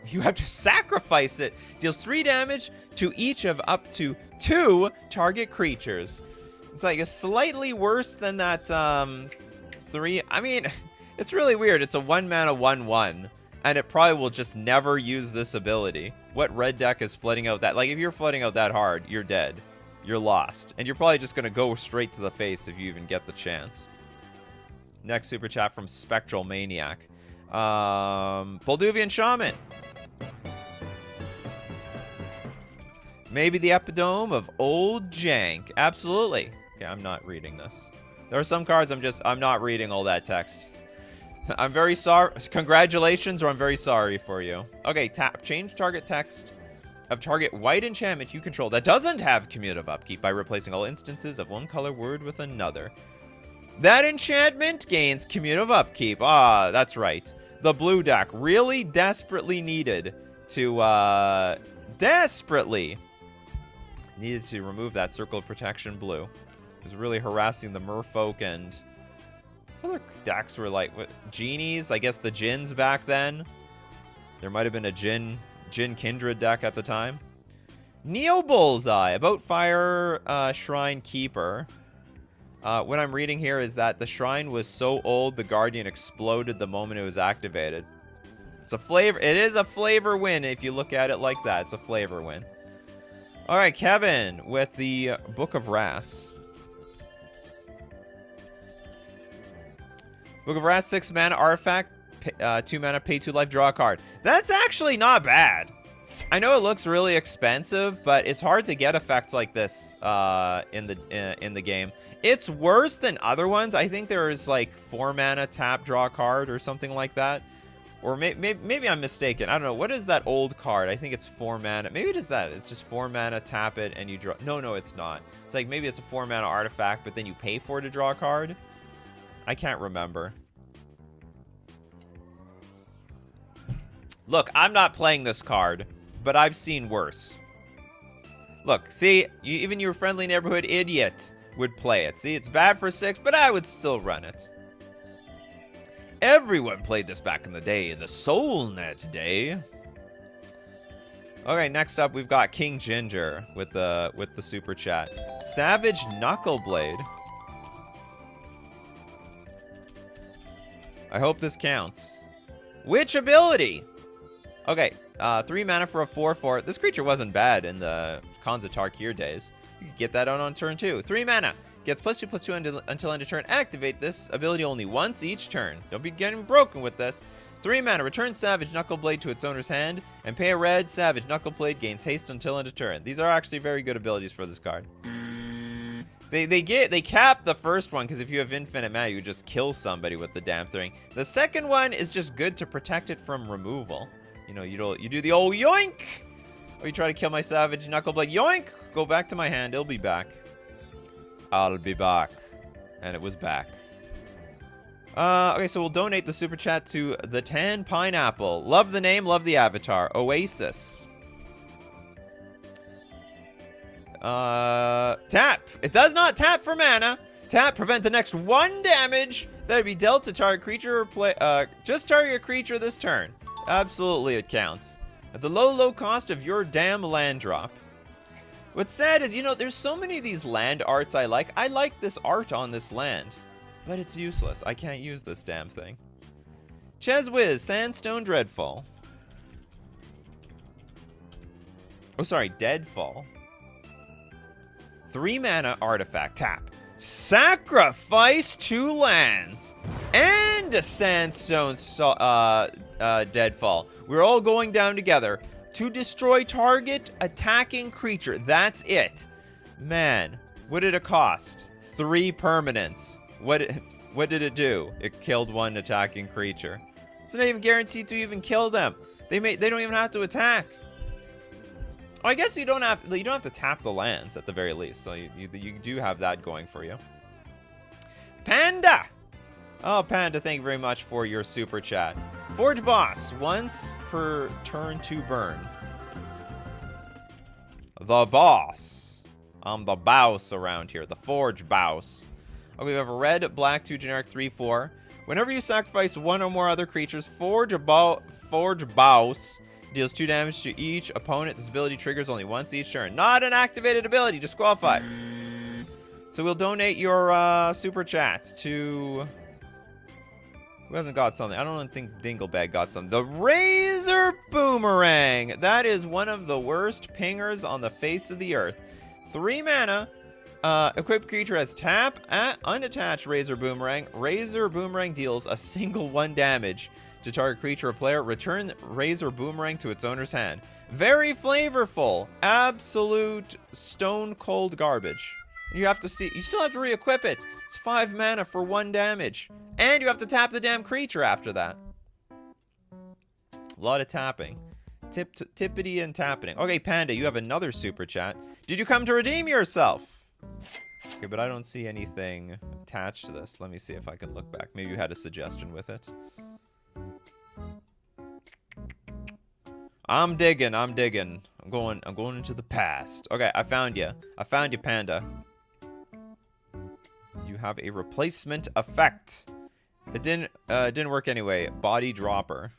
You have to sacrifice it. Deals 3 damage to each of up to 2 target creatures. It's like a slightly worse than that 3. I mean, it's really weird. It's a 1 mana 1/1, and it probably will just never use this ability. What red deck is flooding out that? Like, if you're flooding out that hard, you're dead. You're lost. And you're probably just going to go straight to the face if you even get the chance. Next super chat from Spectral Maniac. Bolduvian Shaman. Maybe the epitome of old jank. Absolutely. Okay, I'm not reading this. There are some cards I'm not reading all that text. I'm very sorry. Congratulations, or I'm very sorry for you. Okay, tap. Change target text of target white enchantment you control that doesn't have commutative upkeep by replacing all instances of one color word with another. That enchantment gains commutative upkeep. Ah, that's right. The blue deck really desperately needed to, remove that Circle of Protection blue. It was really harassing the merfolk, and other decks were like, what, genies? I guess the Djinns back then. There might have been a Djinn Kindred deck at the time. Neo Bullseye, about Fire Shrine Keeper. What I'm reading here is that the shrine was so old the Guardian exploded the moment it was activated. It's a flavor. It is a flavor win if you look at it like that. It's a flavor win. All right, Kevin with the Book of Wrath. Book of Wrath, 6 mana artifact, 2 mana, pay 2 life, draw a card. That's actually not bad. I know it looks really expensive, but it's hard to get effects like this in the game. It's worse than other ones. I think there is like 4 mana, tap, draw a card or something like that. Or maybe I'm mistaken. I don't know. What is that old card? I think it's 4 mana. Maybe it is that. It's just 4 mana, tap it, and you draw. No, it's not. It's like maybe it's a 4 mana artifact, but then you pay for it to draw a card. I can't remember. Look, I'm not playing this card, but I've seen worse. Look, see, even your friendly neighborhood idiot would play it. See, it's bad for 6, but I would still run it. Everyone played this back in the day, in the SoulNet day. Okay, next up we've got King Ginger with the super chat. Savage Knuckleblade. I hope this counts. Which ability? Okay, 3 mana for a 4/4. This creature wasn't bad in the Khans of Tarkir days. You could get that on turn 2. 3 mana. Gets +2/+2 until end of turn. Activate this ability only once each turn. Don't be getting broken with this. 3 mana. Return Savage Knuckleblade to its owner's hand. And pay a red. Savage Knuckleblade gains haste until end of turn. These are actually very good abilities for this card. They cap the first one because if you have infinite mana, you just kill somebody with the damn thing. The second one is just good to protect it from removal. You know, you do the old yoink. Or you try to kill my Savage Knuckleblade. Yoink! Go back to my hand. It'll be back. I'll be back. And it was back. Okay, so we'll donate the super chat to the Tan Pineapple. Love the name, love the avatar. Oasis. Tap. It does not tap for mana. Tap, prevent the next 1 damage that would be dealt to target creature or play. Just target a creature this turn. Absolutely, it counts. At the low cost of your damn land drop. What's sad is, you know, there's so many of these land arts I like. I like this art on this land, but it's useless. I can't use this damn thing. Chezwiz, Sandstone Dreadfall. Oh, sorry, Deadfall. 3 mana artifact, tap. Sacrifice 2 lands and a Sandstone Deadfall. We're all going down together to destroy target attacking creature. That's it. Man, what did it cost? 3 permanents. What did it do? It killed 1 attacking creature. It's not even guaranteed to even kill them. They don't even have to attack. Oh, I guess you don't have to tap the lands at the very least. So you do have that going for you. Panda. Oh, Panda, thank you very much for your super chat. Forge Boss, once per turn to burn. The boss. I'm the boss around here. The Forge Boss. Okay, we have a red, black, 2 generic, 3/4. Whenever you sacrifice one or more other creatures, Forge Bouse deals 2 damage to each opponent. This ability triggers only once each turn. Not an activated ability. Disqualified. So we'll donate your super chat to... Who hasn't got something? I don't think Dinglebag got something. The Razor Boomerang. That is one of the worst pingers on the face of the earth. 3 mana. Equipped creature has tap at unattached Razor Boomerang. Razor Boomerang deals a single 1 damage to target creature or player. Return Razor Boomerang to its owner's hand. Very flavorful. Absolute stone cold garbage. You have to see. You still have to re-equip it. It's 5 mana for 1 damage. And you have to tap the damn creature after that. A lot of tapping. Tippity and tapping. Okay, Panda, you have another super chat. Did you come to redeem yourself? Okay, but I don't see anything attached to this. Let me see if I can look back. Maybe you had a suggestion with it. I'm digging. I'm going into the past. Okay, I found you. I found you, Panda. You have a replacement effect. It didn't work anyway. Body Dropper.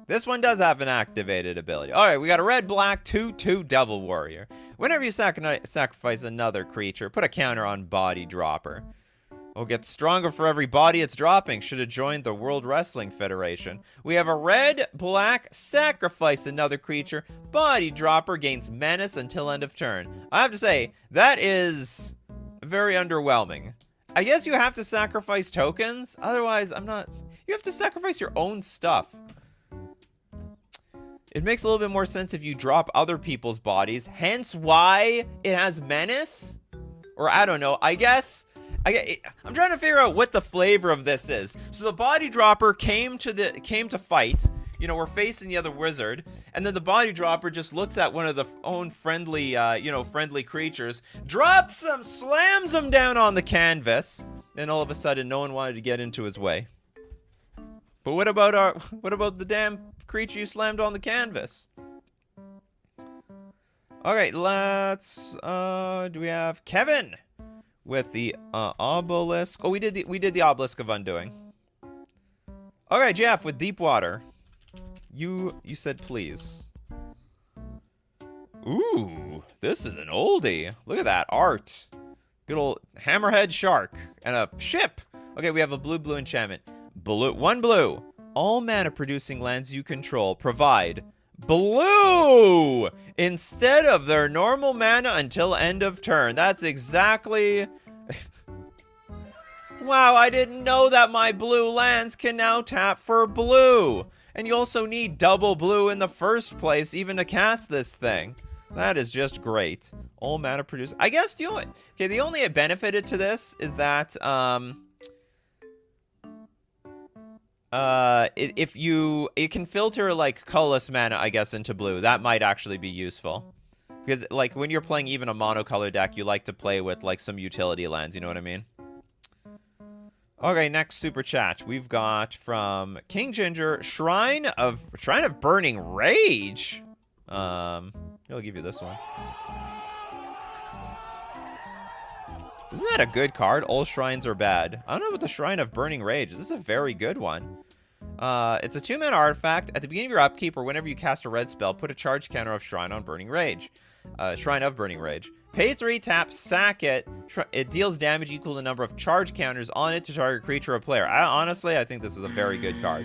This one does have an activated ability. All right, we got a red-black 2/2 Devil Warrior. Whenever you sacrifice another creature, put a counter on Body Dropper. It'll get stronger for every body it's dropping. Should have joined the World Wrestling Federation. We have a red-black sacrifice another creature. Body Dropper gains menace until end of turn. I have to say, that is very underwhelming. I guess you have to sacrifice tokens. Otherwise, I'm not... You have to sacrifice your own stuff. It makes a little bit more sense if you drop other people's bodies. Hence why it has menace? Or I don't know. I guess... I'm trying to figure out what the flavor of this is. So the Body Dropper came to fight. You know, we're facing the other wizard, and then the Body Dropper just looks at one of the own friendly, friendly creatures, drops him, slams him down on the canvas, and all of a sudden, no one wanted to get into his way. But what about the damn creature you slammed on the canvas? Okay, let's. Do we have Kevin? With the obelisk. Oh, we did the obelisk of undoing. Okay, Jeff with Deepwater. You said please. Ooh, this is an oldie. Look at that art. Good old hammerhead shark and a ship. Okay, we have a blue enchantment. One blue. All mana producing lands you control provide blue instead of their normal mana until end of turn. That's exactly... Wow, I didn't know that my blue lands can now tap for blue. And you also need double blue in the first place even to cast this thing. That is just great. All mana produce. I guess the only benefit to this is that it can filter like colorless mana, I guess, into blue. That might actually be useful. Because like when you're playing even a monocolor deck, you like to play with like some utility lands, you know what I mean? Okay, next super chat we've got from King Ginger, Shrine of Burning Rage. I'll give you this one. Isn't that a good card? All shrines are bad. I don't know about the Shrine of Burning Rage. This is a very good one. It's a 2-mana artifact. At the beginning of your upkeep or whenever you cast a red spell, put a charge counter of Shrine on Burning Rage. Shrine of Burning Rage. Pay 3, tap, sack it. It deals damage equal to the number of charge counters on it to target a creature or player. Honestly, I think this is a very good card.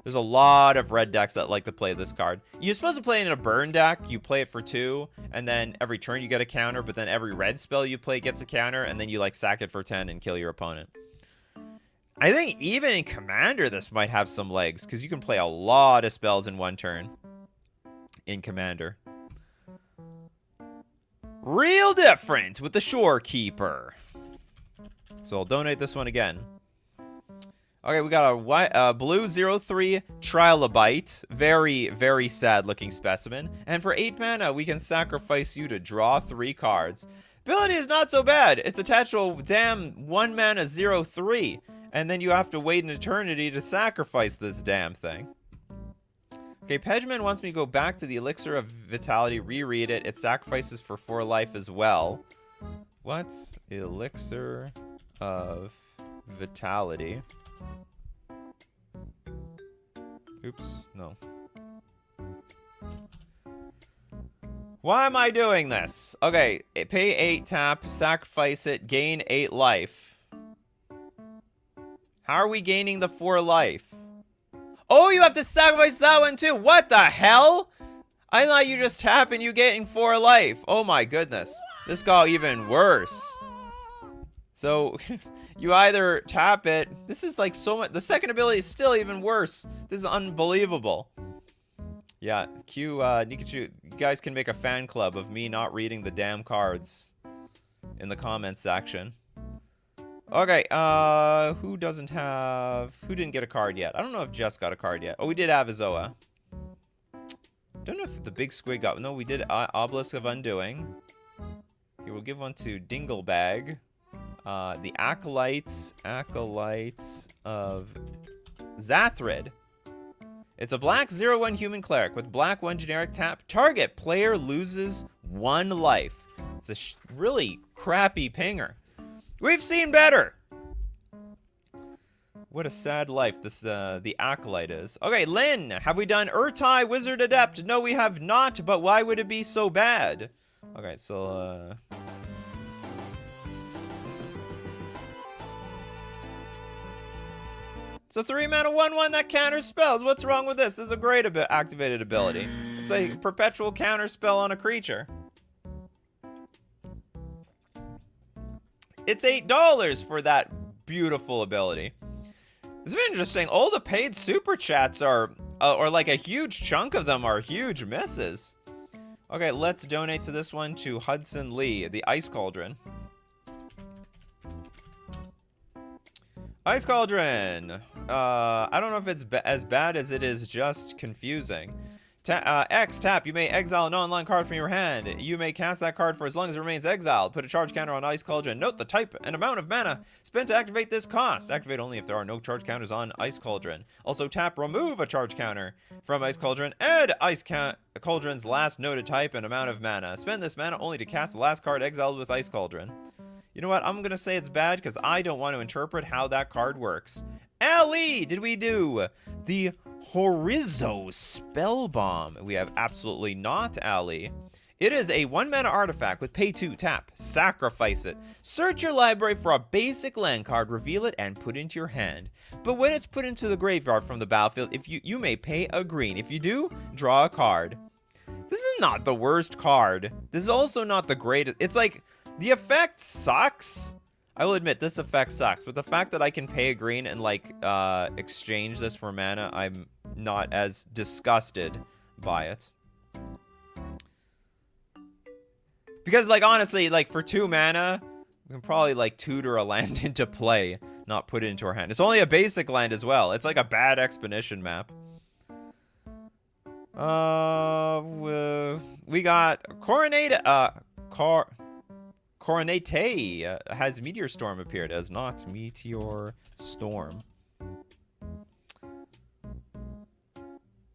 There's a lot of red decks that like to play this card. You're supposed to play it in a burn deck. You play it for 2, and then every turn you get a counter, but then every red spell you play gets a counter, and then you like sack it for 10 and kill your opponent. I think even in Commander, this might have some legs, because you can play a lot of spells in one turn in Commander. Real different with the Shorekeeper. So I'll donate this one again. Okay, we got a blue 0/3 Trilobite. Very, very sad looking specimen. And for 8 mana, we can sacrifice you to draw 3 cards. Ability is not so bad. It's attached to a damn 1 mana 0/3. And then you have to wait an eternity to sacrifice this damn thing. Okay, Pedgeman wants me to go back to the Elixir of Vitality, reread it. It sacrifices for 4 life as well. What? Elixir of Vitality. Oops, no. Why am I doing this? Okay, pay 8 tap, sacrifice it, gain 8 life. How are we gaining the 4 life? Oh, you have to sacrifice that one too. What the hell? I thought you just tap and you getting 4 life. Oh my goodness. This got even worse. So, you either tap it. This is like so much. The second ability is still even worse. This is unbelievable. Yeah, Nikachu, you guys can make a fan club of me not reading the damn cards in the comments section. Okay, who didn't get a card yet? I don't know if Jess got a card yet. Oh, we did Avizoa. Don't know if the big squid got, no, we did Obelisk of Undoing. Here, we'll give one to Dinglebag. The Acolyte of Zathrid. It's a black 0/1 human cleric with black 1 generic tap. Target player loses 1 life. It's a really crappy pinger. We've seen better. What a sad life this the Acolyte is. Okay, Lynn, have we done Urtai Wizard Adept? No, we have not, but why would it be so bad? Okay, so it's a 3-mana 1/1 that counters spells. What's wrong with this? This is a great activated ability. It's a perpetual counter spell on a creature. It's $8 for that beautiful ability. It's been interesting. All the paid super chats are, or like a huge chunk of them are huge misses. Okay, let's donate to this one to Hudson Lee, the Ice Cauldron. Ice Cauldron. I don't know if it's as bad as it is just confusing. X, tap. You may exile a non-land card from your hand. You may cast that card for as long as it remains exiled. Put a charge counter on Ice Cauldron. Note the type and amount of mana spent to activate this cost. Activate only if there are no charge counters on Ice Cauldron. Also tap, remove a charge counter from Ice Cauldron. Add Ice Cauldron's last noted type and amount of mana. Spend this mana only to cast the last card exiled with Ice Cauldron. You know what? I'm going to say it's bad because I don't want to interpret how that card works. Ellie, did we do the Horizo Spell Bomb? We have absolutely not, Ali. It is a 1-mana artifact with pay 2, tap, sacrifice it. Search your library for a basic land card, reveal it, and put into your hand. But when it's put into the graveyard from the battlefield, if you may pay a green. If you do, draw a card. This is not the worst card. This is also not the greatest. It's like, the effect sucks. I will admit, this effect sucks, but the fact that I can pay a green and, like, exchange this for mana, I'm not as disgusted by it. Because, like, honestly, like, for 2 mana, we can probably, like, tutor a land into play, not put it into our hand. It's only a basic land as well. It's like a bad Expedition map. We got Coronate has Meteor Storm appeared as not Meteor Storm.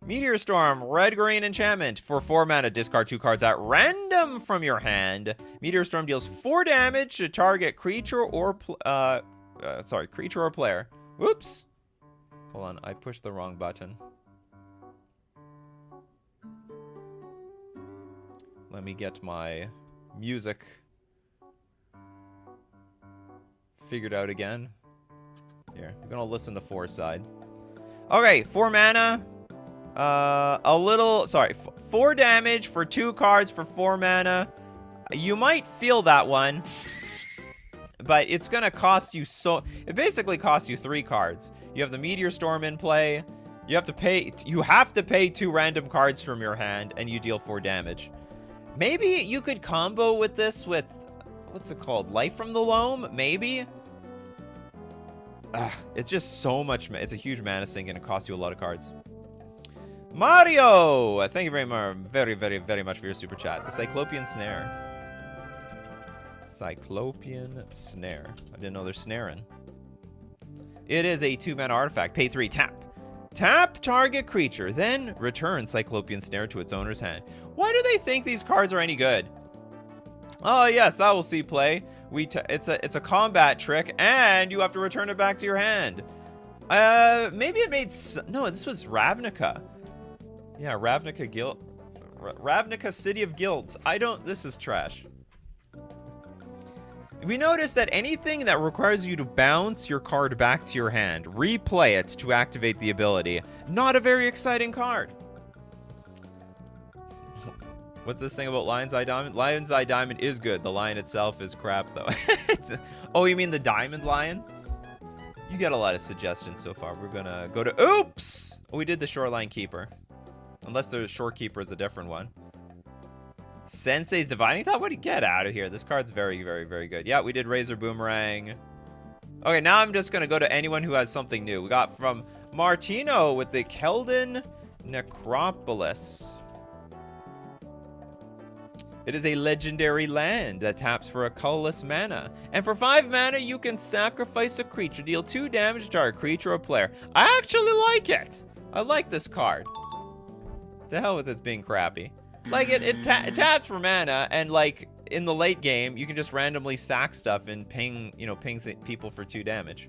Meteor Storm, red-green enchantment. For 4 mana, discard 2 cards at random from your hand. Meteor Storm deals 4 damage to target creature or creature or player. Whoops. Hold on, I pushed the wrong button. Let me get my music figured out again. Here, I'm gonna listen to 4 side. Okay, 4 mana. 4 damage for 2 cards for 4 mana. You might feel that one, but it's gonna cost you it basically costs you 3 cards. You have the Meteor Storm in play. You have to pay 2 random cards from your hand, and you deal 4 damage. Maybe you could combo with this with, what's it called? Life from the Loam? Maybe? It's just so much. It's a huge mana sink, and it costs you a lot of cards. Mario! Thank you very much, very much for your super chat. The Cyclopean Snare. Cyclopean Snare. I didn't know there's snaring. It is a 2-mana artifact. Pay 3, tap. Tap target creature, then return Cyclopean Snare to its owner's hand. Why do they think these cards are any good? Oh, yes, that will see play. It's a combat trick, and you have to return it back to your hand. Maybe it made no. This was Ravnica. Yeah, Ravnica Guild. Ravnica City of Guilds. This is trash. We noticed that anything that requires you to bounce your card back to your hand, replay it to activate the ability, not a very exciting card. What's this thing about Lion's Eye Diamond? Lion's Eye Diamond is good. The lion itself is crap, though. Oh, you mean the Diamond Lion? You got a lot of suggestions so far. We're gonna go to... Oops! Oh, we did the Shoreline Keeper. Unless the Shore Keeper is a different one. Sensei's Divining Top? What do you get out of here? This card's very, very, very good. Yeah, we did Razor Boomerang. Okay, now I'm just going to go to anyone who has something new. We got from Martino with the Keldon Necropolis. It is a legendary land that taps for a colorless mana. And for 5 mana, you can sacrifice a creature, deal 2 damage to a creature or player. I actually like it. I like this card. To hell with it being crappy. Like, it taps for mana, and, like, in the late game, you can just randomly sack stuff and ping people for 2 damage.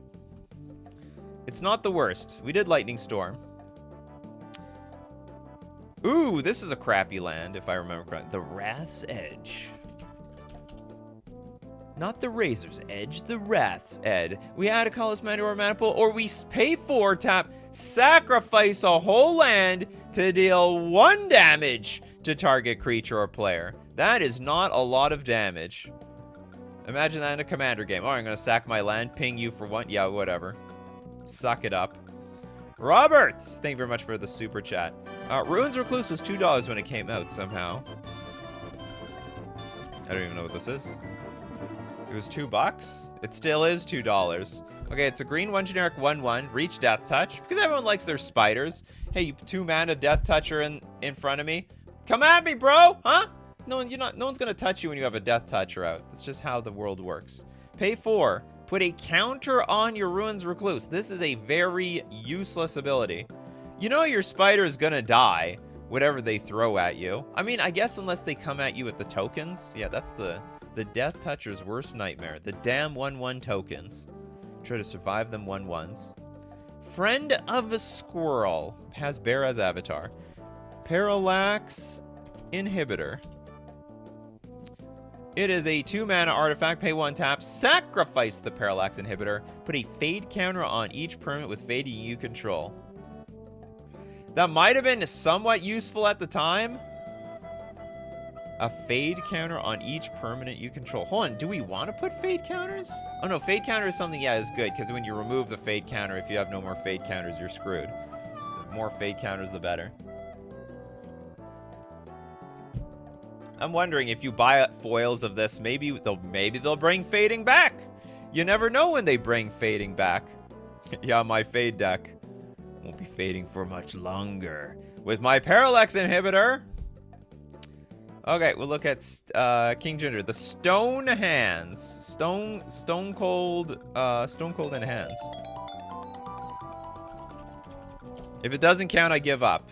It's not the worst. We did Lightning Storm. Ooh, this is a crappy land, if I remember correctly. The Wrath's Edge. Not the Razor's Edge, the Wrath's Edge. We add a colorless mana to our mana pool, or we pay 4, tap, sacrifice a whole land to deal 1 damage to target creature or player. That is not a lot of damage. Imagine that in a commander game. Oh, I'm going to sack my land, ping you for 1. Yeah, whatever. Suck it up. Robert, thank you very much for the super chat. Ruins Recluse was $2 when it came out somehow. I don't even know what this is. It was $2. It still is $2. Okay, it's a green 1 generic 1/1. Reach Death Touch because everyone likes their spiders. Hey, you 2 mana Death Toucher in front of me. Come at me, bro! Huh? No one's gonna touch you when you have a Death Toucher out. That's just how the world works. Pay 4. Put a counter on your Ruins Recluse. This is a very useless ability. You know your spider is gonna die, whatever they throw at you. I mean, I guess unless they come at you with the tokens. Yeah, that's the Death Toucher's worst nightmare. The damn 1/1 tokens. Try to survive them 1/1s. Friend of a Squirrel has Bear as avatar. Parallax Inhibitor. It is a 2 mana artifact. Pay 1 tap. Sacrifice the Parallax Inhibitor. Put a fade counter on each permanent with fade you control. That might have been somewhat useful at the time. A fade counter on each permanent you control. Hold on, do we want to put fade counters? Oh no, fade counter is something, yeah, is good, because when you remove the fade counter, if you have no more fade counters, you're screwed. The more fade counters, the better. I'm wondering if you buy foils of this, maybe they'll bring fading back. You never know when they bring fading back. Yeah, my fade deck won't be fading for much longer. With my Parallax Inhibitor. Okay, we'll look at King Ginger. The Stone Hands. Stone Cold in hands. If it doesn't count, I give up.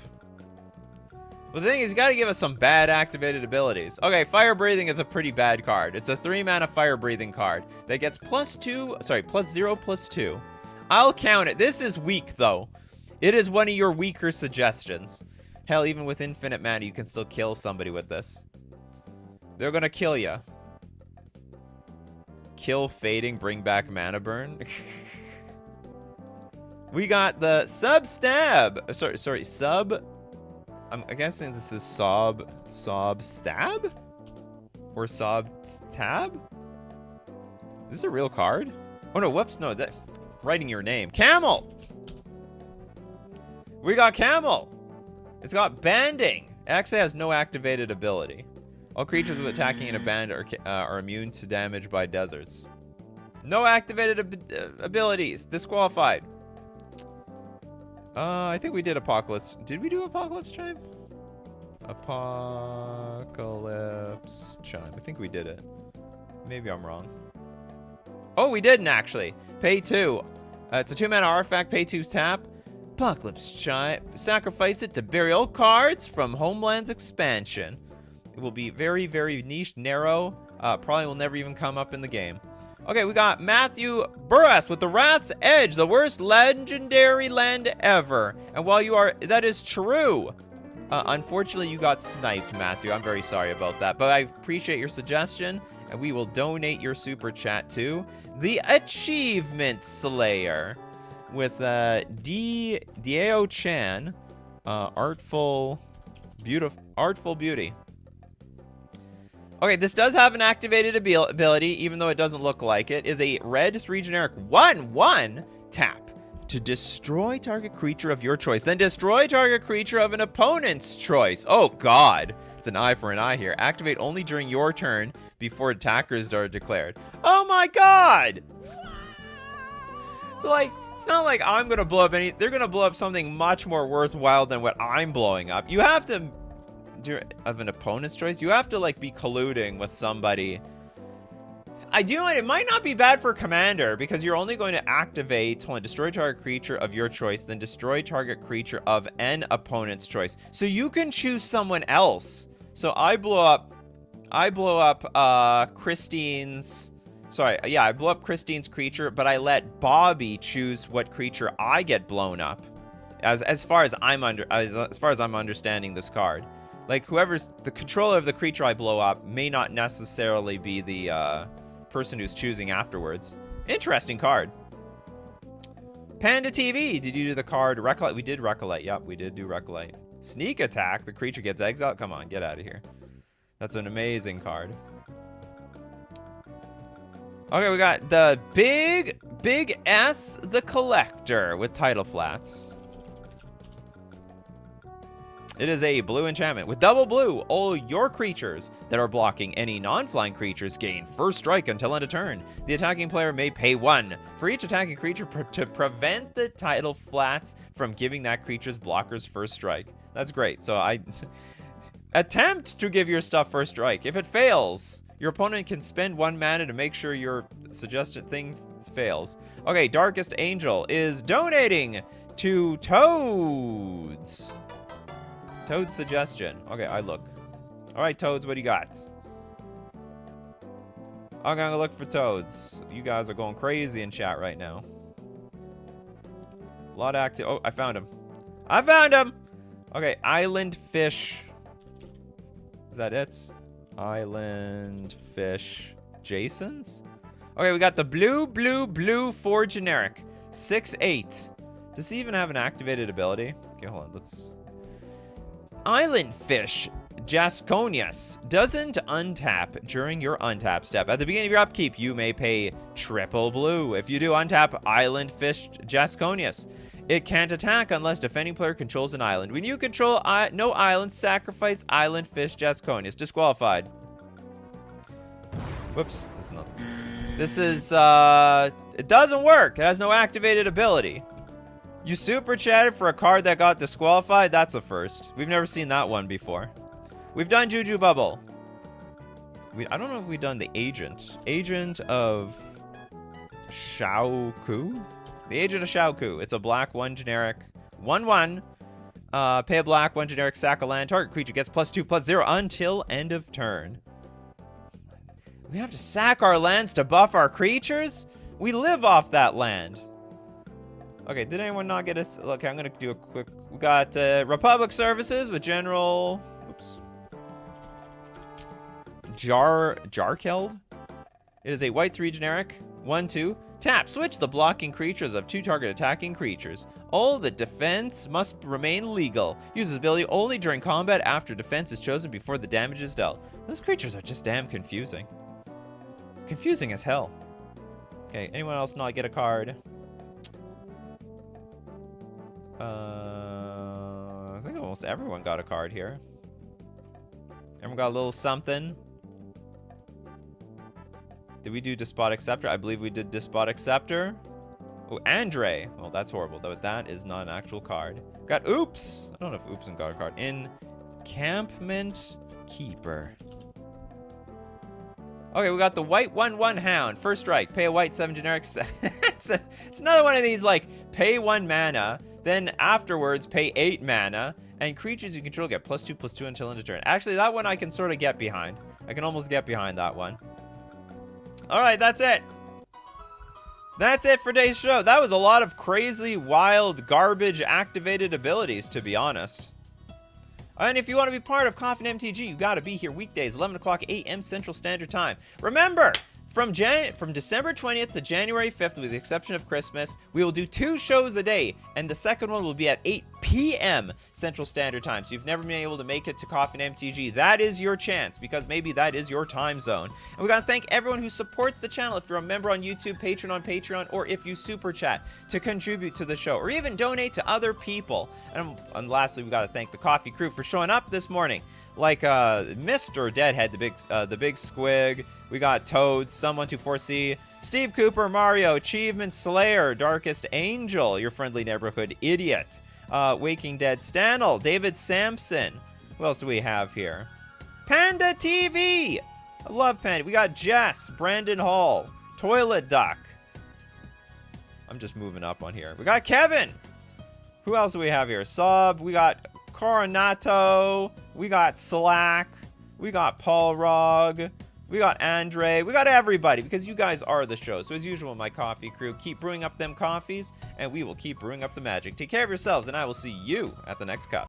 Well, the thing is, you gotta give us some bad activated abilities. Okay, Fire Breathing is a pretty bad card. It's a 3 mana Fire Breathing card that gets +0/+2. I'll count it. This is weak, though. It is one of your weaker suggestions. Hell, even with infinite mana, you can still kill somebody with this. They're gonna kill you. Kill Fading, bring back Mana Burn. We got the Sub Stab. Sorry, Sub... I'm guessing this is Sob Stab? Or Sob Tab? Is this a real card? Oh no, whoops, no, that... Writing your name. Camel! We got Camel! It's got Banding. It actually has no activated ability. All creatures with attacking in a band are immune to damage by deserts. No activated abilities. Disqualified. I think we did Apocalypse. Did we do Apocalypse Chime? Apocalypse Chime. I think we did it. Maybe I'm wrong. Oh, we didn't actually. Pay 2. It's a 2 mana artifact. Pay 2 tap. Apocalypse Chime. Sacrifice it to bury all cards from Homeland's expansion. It will be very, very niche, narrow. Probably will never even come up in the game. Okay, we got Matthew Burras with the Rat's Edge, the worst legendary land ever. And while that is true. Unfortunately, you got sniped, Matthew. I'm very sorry about that. But I appreciate your suggestion. And we will donate your super chat to the Achievement Slayer with Dieo Chan, Artful Beauty. Okay, this does have an activated ability, even though it doesn't look like it. Is a red 3 generic 1/1 tap to destroy target creature of your choice. Then destroy target creature of an opponent's choice. Oh god, it's an eye for an eye here. Activate only during your turn before attackers are declared. Oh my god! So like, it's not like I'm gonna blow up they're gonna blow up something much more worthwhile than what I'm blowing up. You have to of an opponent's choice, you have to like be colluding with somebody. It might not be bad for commander because you're only going to activate destroy target creature of your choice, then destroy target creature of an opponent's choice. So you can choose someone else. So I blow up Christine's creature, but I let Bobby choose what creature I get blown up. As far as I'm understanding this card. Like, whoever's the controller of the creature I blow up may not necessarily be the person who's choosing afterwards. Interesting card. Panda TV, did you do the card Recollite? We did Recollite. Yep, we did do Recollite. Sneak Attack, the creature gets exiled. Come on, get out of here. That's an amazing card. Okay, we got the Big S the Collector with Tidal Flats. It is a blue enchantment. With double blue, all your creatures that are blocking any non-flying creatures gain first strike until end of turn. The attacking player may pay 1 for each attacking creature to prevent the Tidal Flats from giving that creature's blockers first strike. That's great. So I attempt to give your stuff first strike. If it fails, your opponent can spend 1 mana to make sure your suggested thing fails. Okay, Darkest Angel is donating to Toads. Toad's suggestion. Okay, I look. All right, Toads, what do you got? I'm gonna look for Toads. You guys are going crazy in chat right now. A lot of active. Oh, I found him. I found him! Okay, Island Fish. Is that it? Island Fish Jason's? Okay, we got the blue 4 generic. 6/8. Does he even have an activated ability? Okay, hold on. Let's... Island Fish Jasconius doesn't untap during your untap step. At the beginning of your upkeep, you may pay triple blue. If you do untap Island Fish Jasconius, it can't attack unless defending player controls an island. When you control no island, sacrifice Island Fish Jasconius. Disqualified. Whoops, this is nothing. This is, it doesn't work. It has no activated ability. You super chatted for a card that got disqualified? That's a first. We've never seen that one before. We've done Juju Bubble. I don't know if we've done the Agent. Agent of Xiaoku? The Agent of Xiaoku. It's a black 1 generic. 1/1. Pay a black 1 generic, sack a land. Target creature gets +2/+0 until end of turn. We have to sack our lands to buff our creatures? We live off that land. Okay, did anyone not get it? Okay, I'm gonna do a quick... We got Republic Services with General... Oops. Jarkeld. It is a white 3 generic. 1/2. Tap. Switch the blocking creatures of 2 target attacking creatures. All the defense must remain legal. Uses ability only during combat after defense is chosen before the damage is dealt. Those creatures are just damn confusing. Confusing as hell. Okay, anyone else not get a card? I think almost everyone got a card here. Everyone got a little something. Did we do Despotic Scepter? I believe we did Despotic Scepter. Oh, Andre. Well, that's horrible. That is not an actual card. Got Oops. I don't know if Oops got a card. Encampment Keeper. Okay, we got the white 1/1 Hound. First strike. Pay a white 7 generic. It's another one of these, like, pay 1 mana. Then afterwards, pay 8 mana, and creatures you control get +2/+2 until end of turn. Actually, that one I can sort of get behind. I can almost get behind that one. All right, that's it. That's it for today's show. That was a lot of crazy, wild, garbage-activated abilities, to be honest. And if you want to be part of Coffee and MTG, you got to be here weekdays, 11 o'clock a.m. Central Standard Time. Remember, from December 20th to January 5th, with the exception of Christmas, we will do 2 shows a day, and the second one will be at 8 p.m. Central Standard Time. So you've never been able to make it to Coffee and MTG, that is your chance, because maybe that is your time zone. And we got to thank everyone who supports the channel. If you're a member on YouTube, patron on Patreon, or if you super chat to contribute to the show, or even donate to other people. And lastly, we got to thank the coffee crew for showing up this morning. Like Mr. Deadhead, the big squig. We got Toad, Someone to Foresee, Steve Cooper, Mario, Achievement Slayer, Darkest Angel, Your Friendly Neighborhood Idiot, Waking Dead Stanel, David Sampson. Who else do we have here? Panda TV. I love Panda. We got Jess, Brandon Hall, Toilet Duck. I'm just moving up on here. We got Kevin. Who else do we have here? Sob. We got Coronato. We got Slack. We got Paul Rog. We got Andre. We got everybody, because you guys are the show. So as usual, my coffee crew, keep brewing up them coffees, and we will keep brewing up the magic. Take care of yourselves, and I will see you at the next cup.